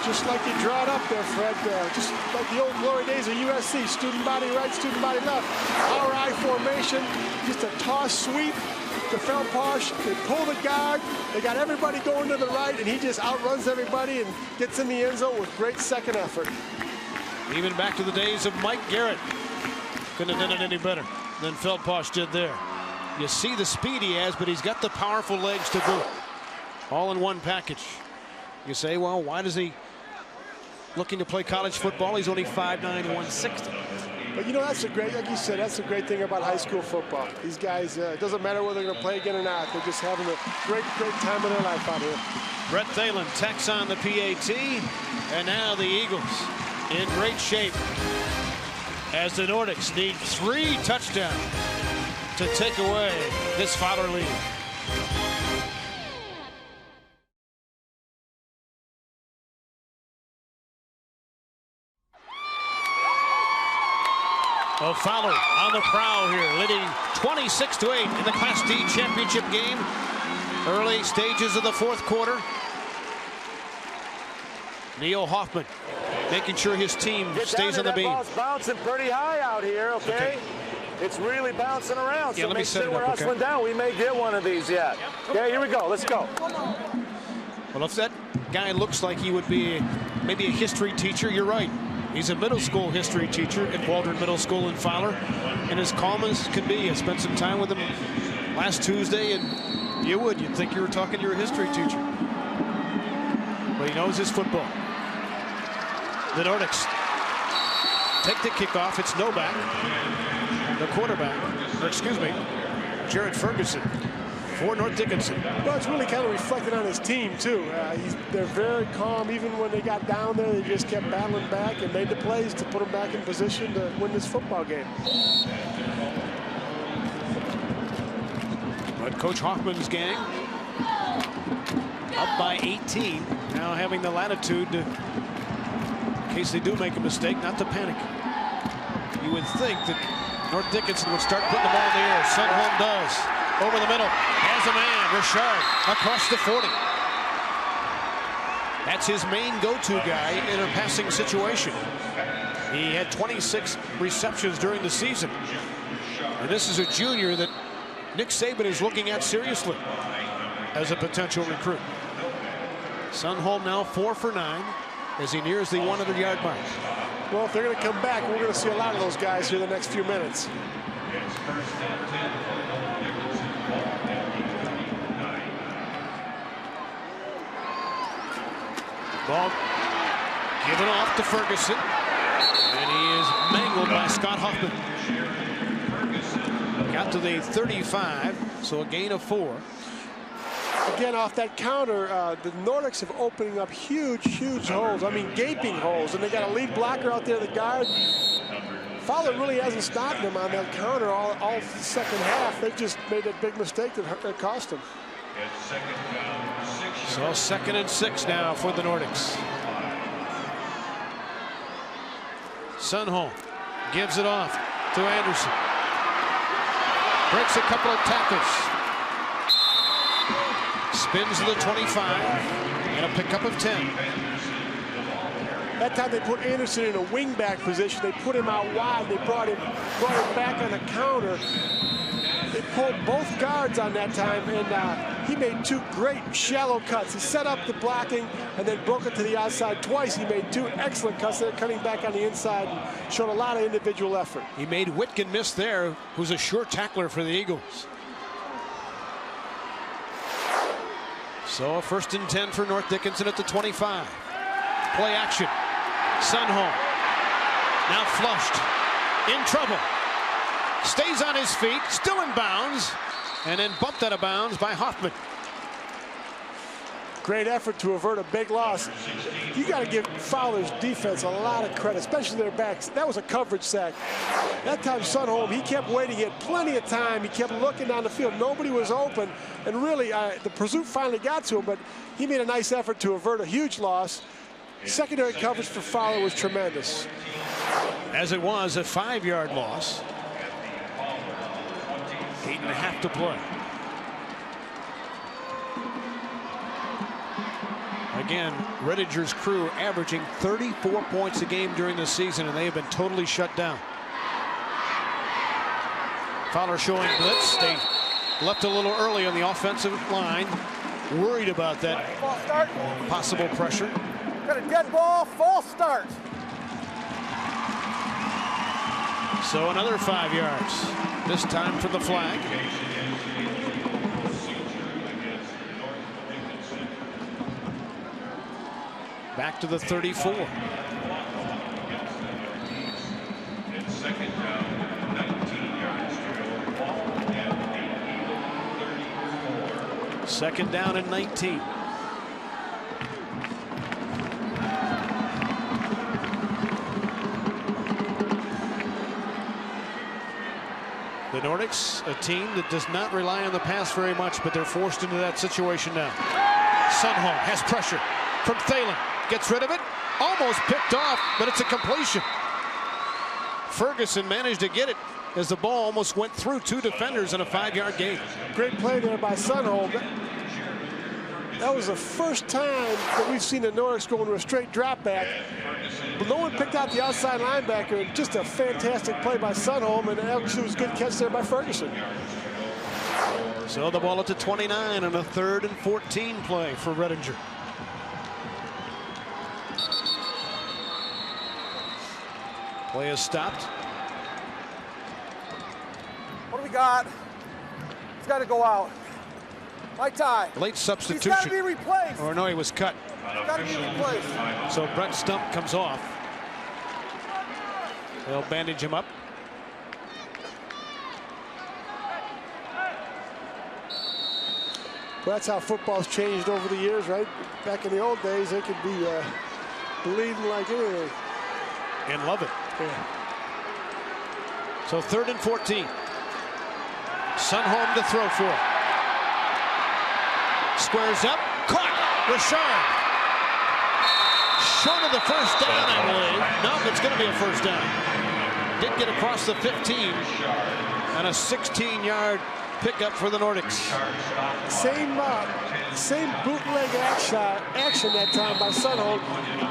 Just like you draw it up there, Fred. Just like the old glory days of USC. Student body right, student body left. Power I formation, just a toss sweep to Feldposh. They pull the guard. They got everybody going to the right, and he just outruns everybody and gets in the end zone with great second effort. Even back to the days of Mike Garrett. Couldn't have done it any better than Feldposh did there. You see the speed he has, but he's got the powerful legs to boot. All in one package. You say, well, why does he looking to play college football? He's only 5'9", 160. But you know, that's a great, like you said, that's the great thing about high school football. These guys, it doesn't matter whether they're going to play again or not. They're just having a great, great time of their life out here. Brett Thalen tacks on the PAT, and now the Eagles in great shape as the Nordics need 3 touchdowns to take away this Fowler lead. Well, Fowler on the prowl here, leading 26-8 in the Class D championship game. Early stages of the 4th quarter. Neil Hoffman making sure his team stays on the beam. Ball's bouncing pretty high out here, okay? It's really bouncing around, yeah, so make sure we're hustling down. We may get one of these yet. Okay, here we go. Let's go. Well, if that guy looks like he would be maybe a history teacher, you're right. He's a middle school history teacher at Waldron Middle School in Fowler, and as calm as can be. I spent some time with him last Tuesday, and you'd think you were talking to your history teacher. But he knows his football. The Nordics take the kickoff. It's Novak, the quarterback, or excuse me, Jared Ferguson for North Dickinson. Well, it's really kind of reflected on his team, too. They're very calm. Even when they got down there, they just kept battling back and made the plays to put them back in position to win this football game. But Coach Hoffman's gang up by 18, now having the latitude to, in case they do make a mistake, not to panic. You would think that North Dickinson would start putting the ball in the air. Sunholm does. Over the middle, has a man, Richard, across the 40. That's his main go-to guy in a passing situation. He had 26 receptions during the season. And this is a junior that Nick Saban is looking at seriously as a potential recruit. Sunholm now 4 for 9 as he nears the 100-yard mark. Well, if they're going to come back, we're going to see a lot of those guys here the next few minutes. Ball given off to Ferguson, and he is mangled by Scott Hoffman. Got to the 35, so a gain of 4. Again, off that counter, the Nordics have opening up huge, huge holes. I mean, gaping holes, and they got a lead blocker out there, the guard. Fowler really hasn't stopped them on that counter all second half. They just made a big mistake that cost them. So 2nd and 6 now for the Nordics. Sunholm gives it off to Anderson. Breaks a couple of tackles. Spins to the 25 and a pickup of 10. That time they put Anderson in a wingback position. They put him out wide. They brought him back on the counter. They pulled both guards on that time, and he made 2 great shallow cuts. He set up the blocking and then broke it to the outside twice. He made 2 excellent cuts there, cutting back on the inside, and showed a lot of individual effort. He made Whitkin miss there, who's a sure tackler for the Eagles. So a 1st and 10 for North Dickinson at the 25. Play action. Sunholm now flushed, in trouble. Stays on his feet, still in bounds, and then bumped out of bounds by Hoffman. Great effort to avert a big loss. You got to give Fowler's defense a lot of credit, especially their backs. That was a coverage sack. That time Sunholm, he kept waiting. He had plenty of time. He kept looking down the field. Nobody was open. And really, the pursuit finally got to him, but he made a nice effort to avert a huge loss. Secondary coverage for Fowler was tremendous. As it was, a 5-yard loss. 8.5 to play. Again, Rediger's crew averaging 34 points a game during the season, and they have been totally shut down. Fowler showing blitz. They left a little early on the offensive line. Worried about that possible pressure. Got a dead ball, false start. So another 5 yards. This time for the flag. Back to the 34. Second down and 19. The Nordics, a team that does not rely on the pass very much, but they're forced into that situation now. Sundholm has pressure from Thalen. Gets rid of it. Almost picked off, but it's a completion. Ferguson managed to get it as the ball almost went through two defenders in a 5-yard gain. Great play there by Sundholm. That was the first time that we've seen the Nordics go into a straight drop back. But no one picked out the outside linebacker. Just a fantastic play by Sundholm, and actually was a good catch there by Ferguson. So the ball at the 29 on a 3rd and 14 play for Redinger. Play is stopped. What do we got? It's got to go out. My tie. Late substitution. He's got to be replaced. Or no, he was cut. He's got to be replaced. So Brett Stump comes off. They'll bandage him up. Well, that's how football's changed over the years, right? Back in the old days, they could be bleeding like anything. And love it. Yeah. So 3rd and 14. Sundholm to throw for. Squares up. Caught. Richard. Short of the first down, I believe. No, it's going to be a first down. Did get across the 15. And a 16-yard pickup for the Nordics. Same bootleg action that time by Sundholm.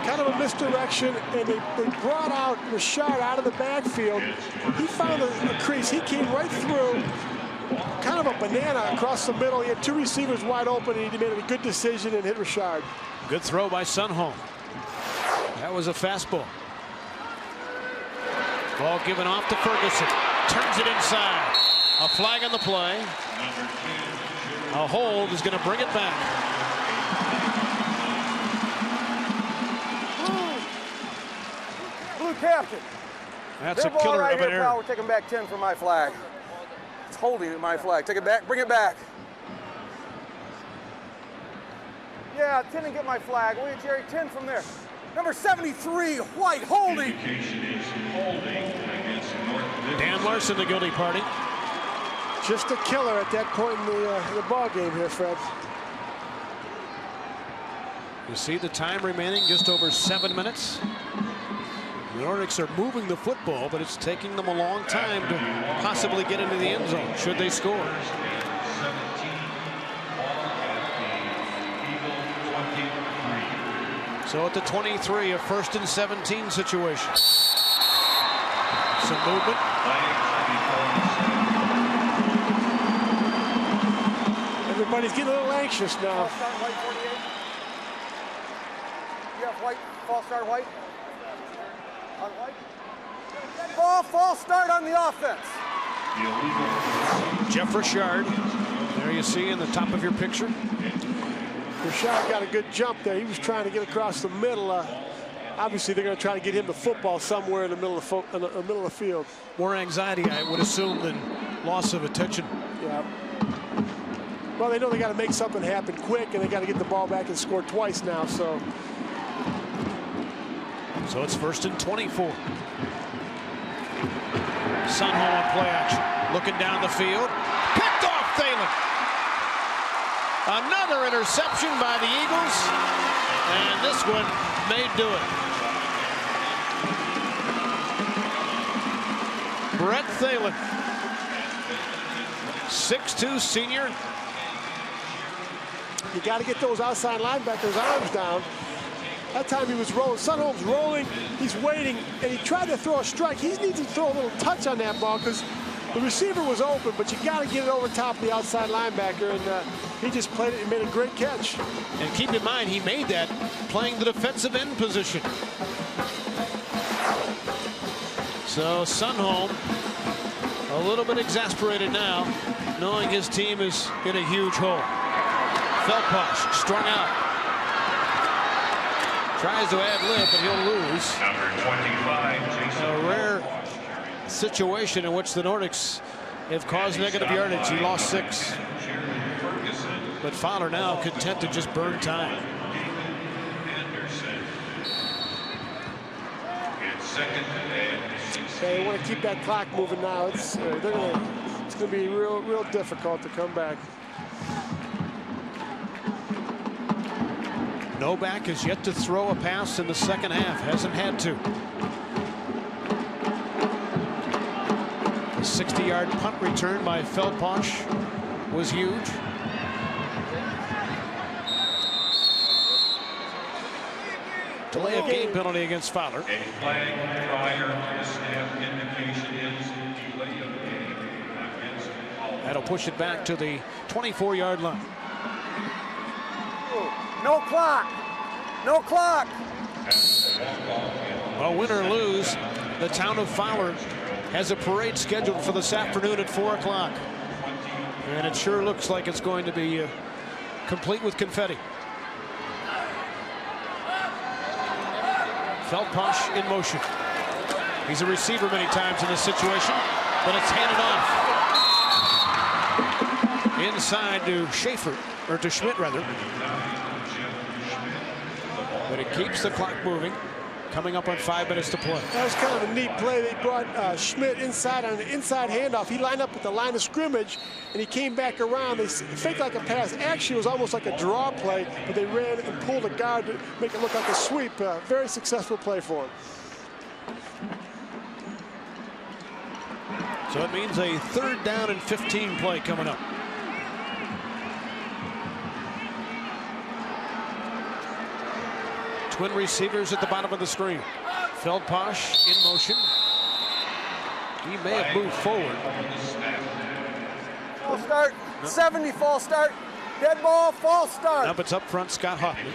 Kind of a misdirection, and they brought out Richard out of the backfield. He found a crease. He came right through, kind of a banana across the middle. He had two receivers wide open, and he made a good decision and hit Richard. Good throw by Sundholm. That was a fastball. Ball given off to Ferguson. Turns it inside. A flag on the play. A hold is going to bring it back. Blue captain. That's a killer right of an here, error. pal. We're taking back 10 for my flag. It's holding my flag. Take it back. Bring it back. Yeah, 10 and get my flag. Will you, Jerry? 10 from there. Number 73, White, holding. Dan Larson, the guilty party. Just a killer at that point in the ball game here, Fred. You see the time remaining, just over 7 minutes. The Nordics are moving the football, but it's taking them a long time to possibly get into the end zone, should they score. So at the 23, a 1st and 17 situation. Some movement. Everybody's getting a little anxious now. False start, White, 48. You have White, false start, White. On White. False start on the offense. Jeff Richard. There you see in the top of your picture. Richard got a good jump there. He was trying to get across the middle. Obviously, they're going to try to get him the football somewhere in the middle of the field. More anxiety, I would assume, than loss of attention. Yeah. Well, they know they got to make something happen quick, and they got to get the ball back and score twice now. So it's 1st and 24. Sundholm on play action, looking down the field, picked off Thalen. Another interception by the Eagles, and this one may do it. Brett Thalen, 6'2" senior. You got to get those outside linebackers' arms down. That time he was rolling. Sundholm's rolling. He's waiting, and he tried to throw a strike. He needs to throw a little touch on that ball because the receiver was open, but you got to get it over top of the outside linebacker, and he just played it and made a great catch. And keep in mind, he made that playing the defensive end position. So Sundholm a little bit exasperated now, knowing his team is in a huge hole. Feldposh strung out. Tries to ad-lib, but he'll lose. Number 25, A rare situation in which the Nordics have caused negative yardage. He lost 6. But Fowler now content to just burn time. They want to keep that clock moving now. It's going to be real difficult to come back. Novak has yet to throw a pass in the second half. Hasn't had to. The 60-yard punt return by Feldposh was huge. Delay of game penalty against Fowler. A flag prior to the snap indication is delay of game against Fowler. That'll push it back to the 24-yard line. No clock. No clock. Well, win or lose, the town of Fowler has a parade scheduled for this afternoon at 4 o'clock. And it sure looks like it's going to be complete with confetti. Feldposh in motion. He's a receiver many times in this situation, but it's handed off inside to Schaefer, or to Schmidt rather. But it keeps the clock moving. Coming up on 5 minutes to play. That was kind of a neat play. They brought Schmidt inside on an inside handoff. He lined up at the line of scrimmage, and he came back around. They faked like a pass. Actually, it was almost like a draw play, but they ran and pulled a guard to make it look like a sweep. Very successful play for him. So it means a 3rd down and 15 play coming up. Twin receivers at the bottom of the screen. Feldposh in motion. He may have moved forward. False start. 70 false start. Dead ball, false start. Up it's up front, Scott Hoffman.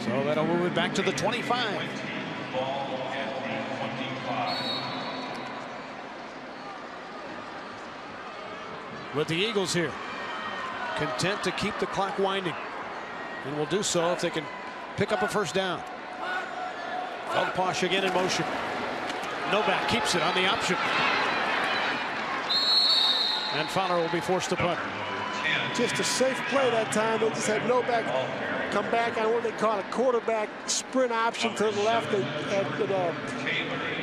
So that'll move it back to the 25. With the Eagles here, content to keep the clock winding, and will do so if they can pick up a 1st down. Feldposh again in motion. Novak keeps it on the option, and Fowler will be forced to punt. Just a safe play that time. They just had Novak come back on what they call a quarterback sprint option to the left. They had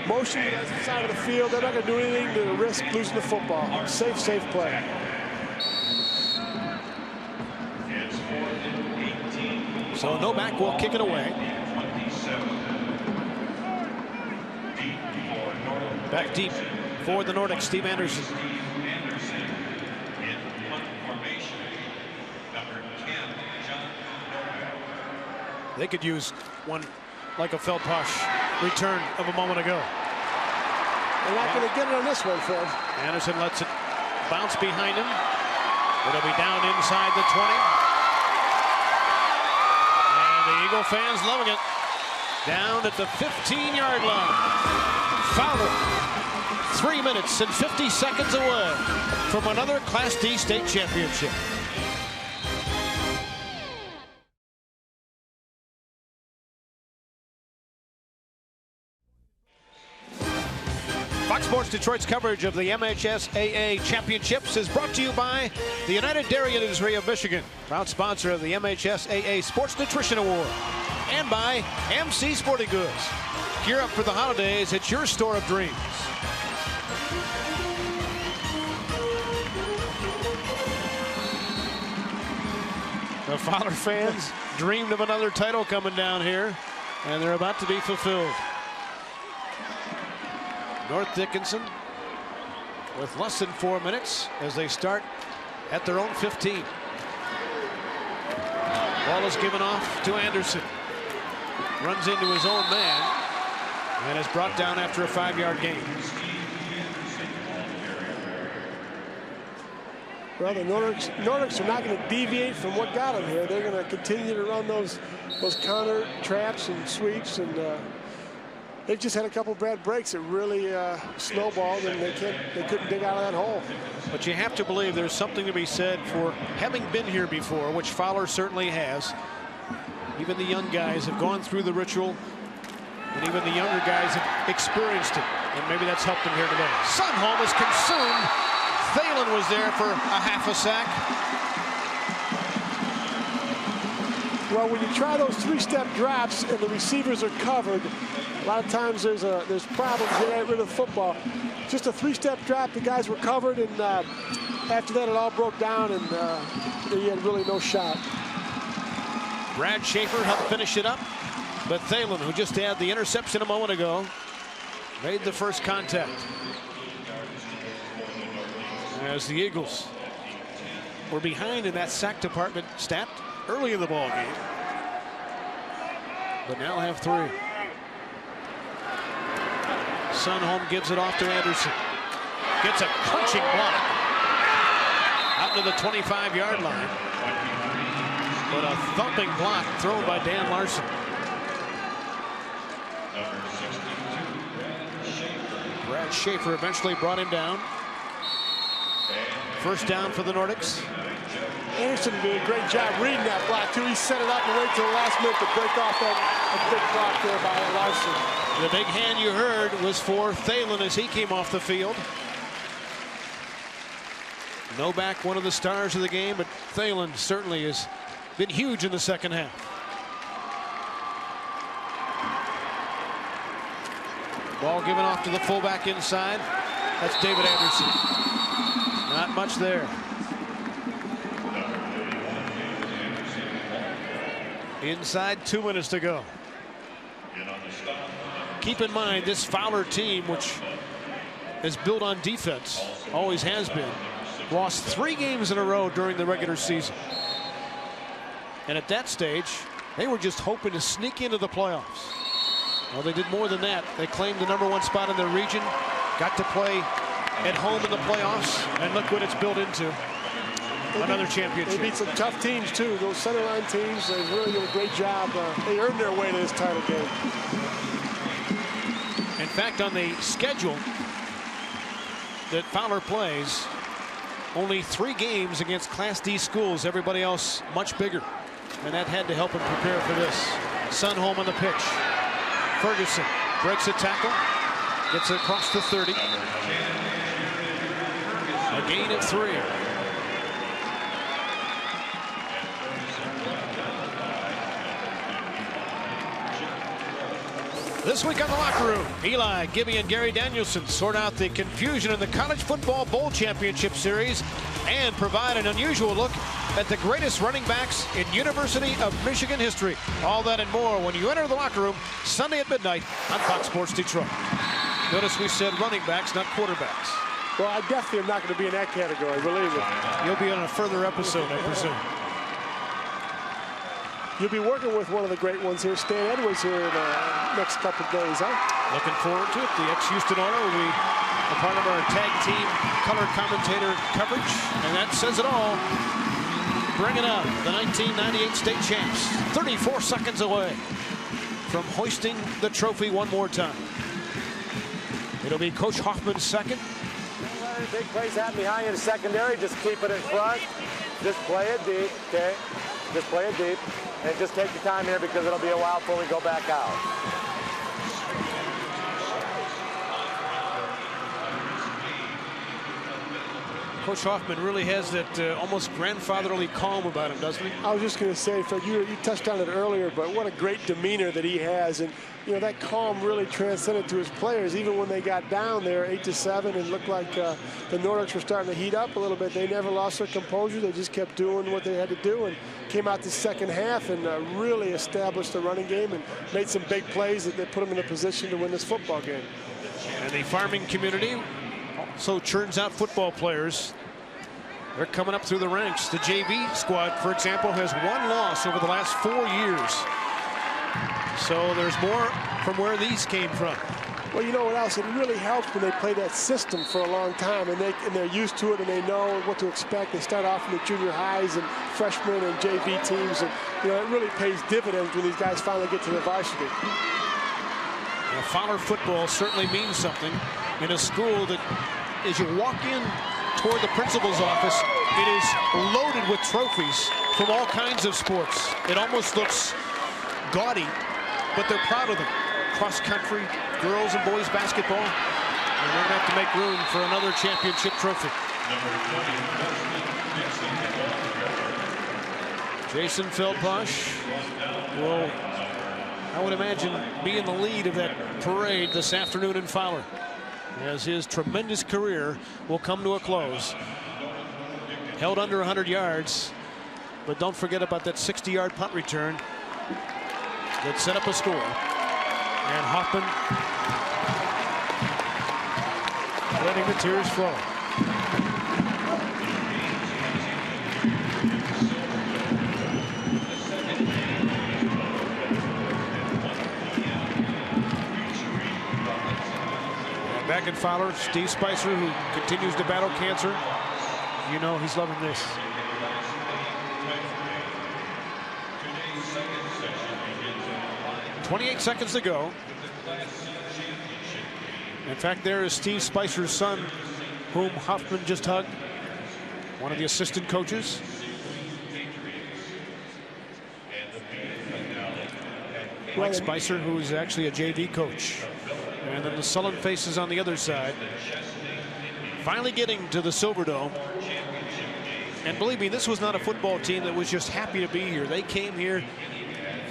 motion to the side of the field. They're not going to do anything to risk losing the football. Safe play. So Novak will kick it away. Back deep for the Nordics, Steve Anderson. They could use one like a Feldposh return of a moment ago. They're not going to get it on this one, Fred. Anderson lets it bounce behind him. It'll be down inside the 20. And the Eagle fans loving it. Down at the 15-yard line. Fowler, 3 minutes and 50 seconds away from another Class D state championship. Fox Sports Detroit's coverage of the MHSAA Championships is brought to you by the United Dairy Industry of Michigan, proud sponsor of the MHSAA Sports Nutrition Award, and by MC Sporting Goods. Gear up for the holidays at your store of dreams. The Fowler fans dreamed of another title coming down here, and they're about to be fulfilled. North Dickinson with less than 4 minutes as they start at their own 15. Ball is given off to Anderson. Runs into his own man and is brought down after a 5-yard gain. Well, the Nordics are not going to deviate from what got them here. They're going to continue to run those counter traps and sweeps, and they've just had a couple bad breaks that really snowballed, and they couldn't dig out of that hole. But you have to believe there's something to be said for having been here before, which Fowler certainly has. Even the young guys have gone through the ritual, and even the younger guys have experienced it. And maybe that's helped him here today. Sunholm is consumed. Thalen was there for a half a sack. Well, when you try those three-step drops and the receivers are covered, a lot of times there's problems getting rid of the football. Just a three-step drop, the guys were covered, and after that it all broke down, and he had really no shot. Brad Schaefer helped finish it up, but Thalen, who just had the interception a moment ago, made the first contact. As the Eagles were behind in that sack department stat early in the ball game, but now have 3. Sunholm gives it off to Anderson. Gets a crunching block out to the 25-yard line. But a thumping block thrown by Dan Larson. Brad Schaefer eventually brought him down. First down for the Nordics. Anderson did a great job reading that block, too. He set it up and waited till the last minute to break off that big block there by Larson. The big hand you heard was for Thalen as he came off the field. Novak, one of the stars of the game, but Thalen certainly has been huge in the second half. Ball given off to the fullback inside. That's David Anderson. Not much there. Inside 2 minutes to go. Keep in mind this Fowler team, which is built on defense, always has been, lost 3 games in a row during the regular season. And at that stage, they were just hoping to sneak into the playoffs. Well, they did more than that. They claimed the #1 spot in their region, got to play at home in the playoffs, and look what it's built into. Another championship. They beat some tough teams, too. Those centerline teams, they really did a great job. They earned their way to this title game. In fact, on the schedule that Fowler plays, only 3 games against Class D schools, everybody else much bigger. And that had to help him prepare for this. Sunholm on the pitch. Ferguson breaks a tackle, gets it across the 30. A gain of 3. This week on the locker room, Eli, Gibby, and Gary Danielson sort out the confusion in the College Football Bowl Championship Series and provide an unusual look at the greatest running backs in University of Michigan history. All that and more when you enter the locker room Sunday at midnight on Fox Sports Detroit. Notice we said running backs, not quarterbacks. Well, I definitely am not going to be in that category, believe me. You'll be on a further episode, I presume. You'll be working with one of the great ones here, Stan Edwards, here in the next couple of days, huh? Looking forward to it. The ex-Houston owner will be a part of our tag team color commentator coverage, and that says it all. Bring it up, the 1998 state champs, 34 seconds away from hoisting the trophy one more time. It'll be Coach Hoffman's second. Don't let any big plays happen behind you in the secondary. Just keep it in front. Just play it deep, okay? Just play it deep. And just take your time here because it'll be a while before we go back out. Coach Hoffman really has that almost grandfatherly calm about him, doesn't he? I was just going to say, Fred, you touched on it earlier, but what a great demeanor that he has. And, you know, that calm really transcended to his players. Even when they got down there 8-7 and looked like the Nordics were starting to heat up a little bit, they never lost their composure. They just kept doing what they had to do and came out the second half and really established the running game and made some big plays that put them in a position to win this football game. And the farming community also churns out football players. They're coming up through the ranks. The JV squad, for example, has 1 loss over the last 4 years. So there's more from where these came from. Well, you know what else? It really helps when they play that system for a long time and they're used to it and they know what to expect. They start off in the junior highs and freshmen and JV teams, and you know it really pays dividends when these guys finally get to the varsity. Now, Fowler football certainly means something in a school that, as you walk in toward the principal's office, it is loaded with trophies from all kinds of sports. It almost looks gaudy, but they're proud of them. Cross country, girls and boys basketball. And they're going to have to make room for another championship trophy. Jason Feldbosch will, I would imagine, be in the lead of that parade this afternoon in Fowler, as his tremendous career will come to a close. Held under 100 yards, but don't forget about that 60-yard punt return that set up a score. And Hoffman letting the tears flow. And back in Fowler, Steve Spicer, who continues to battle cancer. You know he's loving this. .28 seconds to go. In fact, there is Steve Spicer's son, whom Hoffman just hugged, one of the assistant coaches. Mike Spicer, who is actually a JV coach. And then the sullen faces on the other side. Finally getting to the Silverdome. And believe me, this was not a football team that was just happy to be here. They came here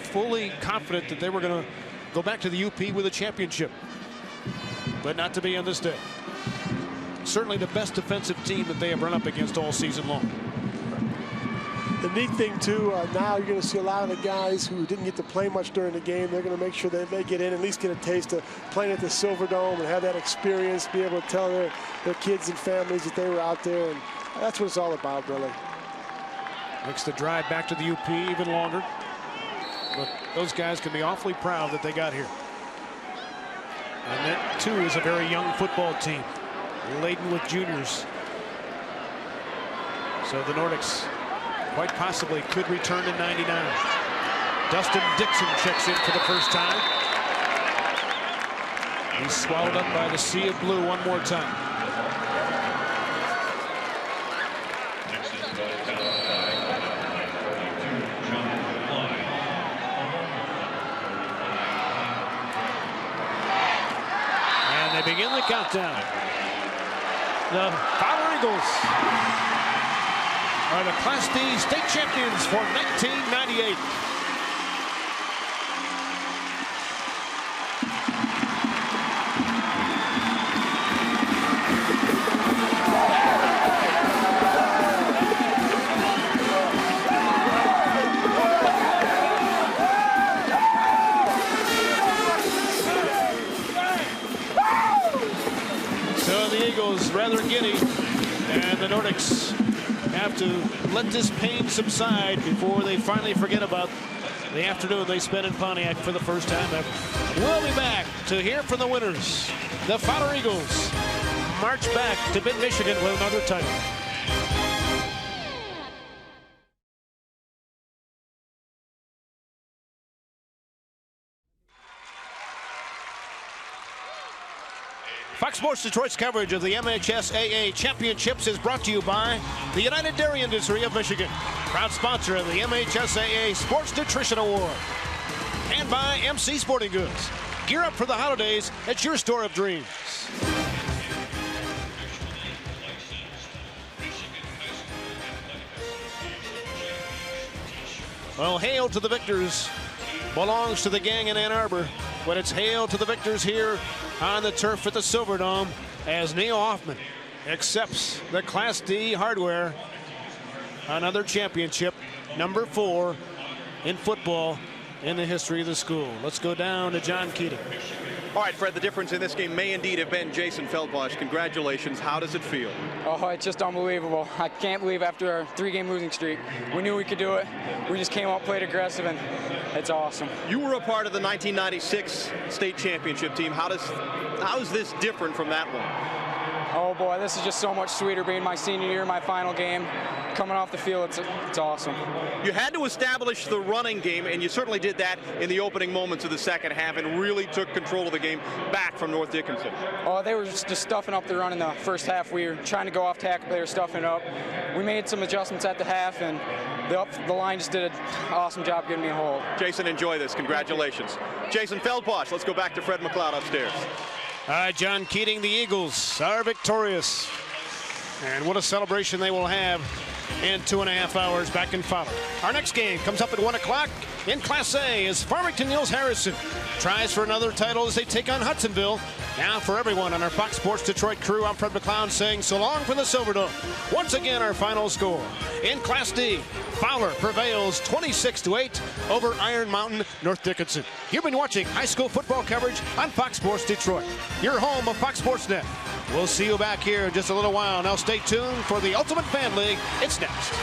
fully confident that they were going to go back to the UP with a championship, but not to be on this day. Certainly the best defensive team that they have run up against all season long. The neat thing too, now you're going to see a lot of the guys who didn't get to play much during the game. They're going to make sure that they get in, at least get a taste of playing at the Silverdome and have that experience, be able to tell their kids and families that they were out there, and that's what it's all about, really. Makes the drive back to the UP even longer. But those guys can be awfully proud that they got here. And that, too, is a very young football team, laden with juniors. So the Nordics quite possibly could return to 99. Dustin Dixon checks in for the first time. He's swallowed up by the sea of blue one more time. Begin the countdown. The Fowler Eagles are the Class D state champions for 1998. Rather giddy, and the Nordics have to let this pain subside before they finally forget about the afternoon they spent in Pontiac for the first time ever. We'll be back to hear from the winners. The Fowler Eagles march back to Mid-Michigan with another title. Fox Sports Detroit's coverage of the MHSAA Championships is brought to you by the United Dairy Industry of Michigan, proud sponsor of the MHSAA Sports Nutrition Award, and by MC Sporting Goods. Gear up for the holidays at your store of dreams. Well, hail to the victors belongs to the gang in Ann Arbor, but it's hail to the victors here on the turf at the Silverdome as Neil Hoffman accepts the Class D hardware. Another championship, number 4 in football in the history of the school. Let's go down to John Keating. All right, Fred, the difference in this game may indeed have been Jason Feldbosch. Congratulations. How does it feel? Oh, it's just unbelievable. I can't believe after our 3-game losing streak, we knew we could do it. We just came out, played aggressive, and it's awesome. You were a part of the 1996 state championship team. How is this different from that one? Oh boy, this is just so much sweeter being my senior year, my final game. Coming off the field, it's awesome. You had to establish the running game, and you certainly did that in the opening moments of the second half and really took control of the game back from North Dickinson. Oh, they were just stuffing up the run in the first half. We were trying to go off tackle, they were stuffing it up. We made some adjustments at the half, and the line just did an awesome job getting me a hold. Jason, enjoy this. Congratulations. Jason Feldbosch. Let's go back to Fred McLeod upstairs. John Keating, the Eagles are victorious. And what a celebration they will have in 2.5 hours back in Fowler. Our next game comes up at 1 o'clock in Class A as Farmington Hills Harrison tries for another title as they take on Hudsonville. Now for everyone on our Fox Sports Detroit crew, I'm Fred McLeod saying so long from the Silverdome. Once again, our final score. In Class D, Fowler prevails 26-8 over Iron Mountain North Dickinson. You've been watching high school football coverage on Fox Sports Detroit, your home of Fox Sports Net. We'll see you back here in just a little while. Now stay tuned for the Ultimate Fan League. It's next.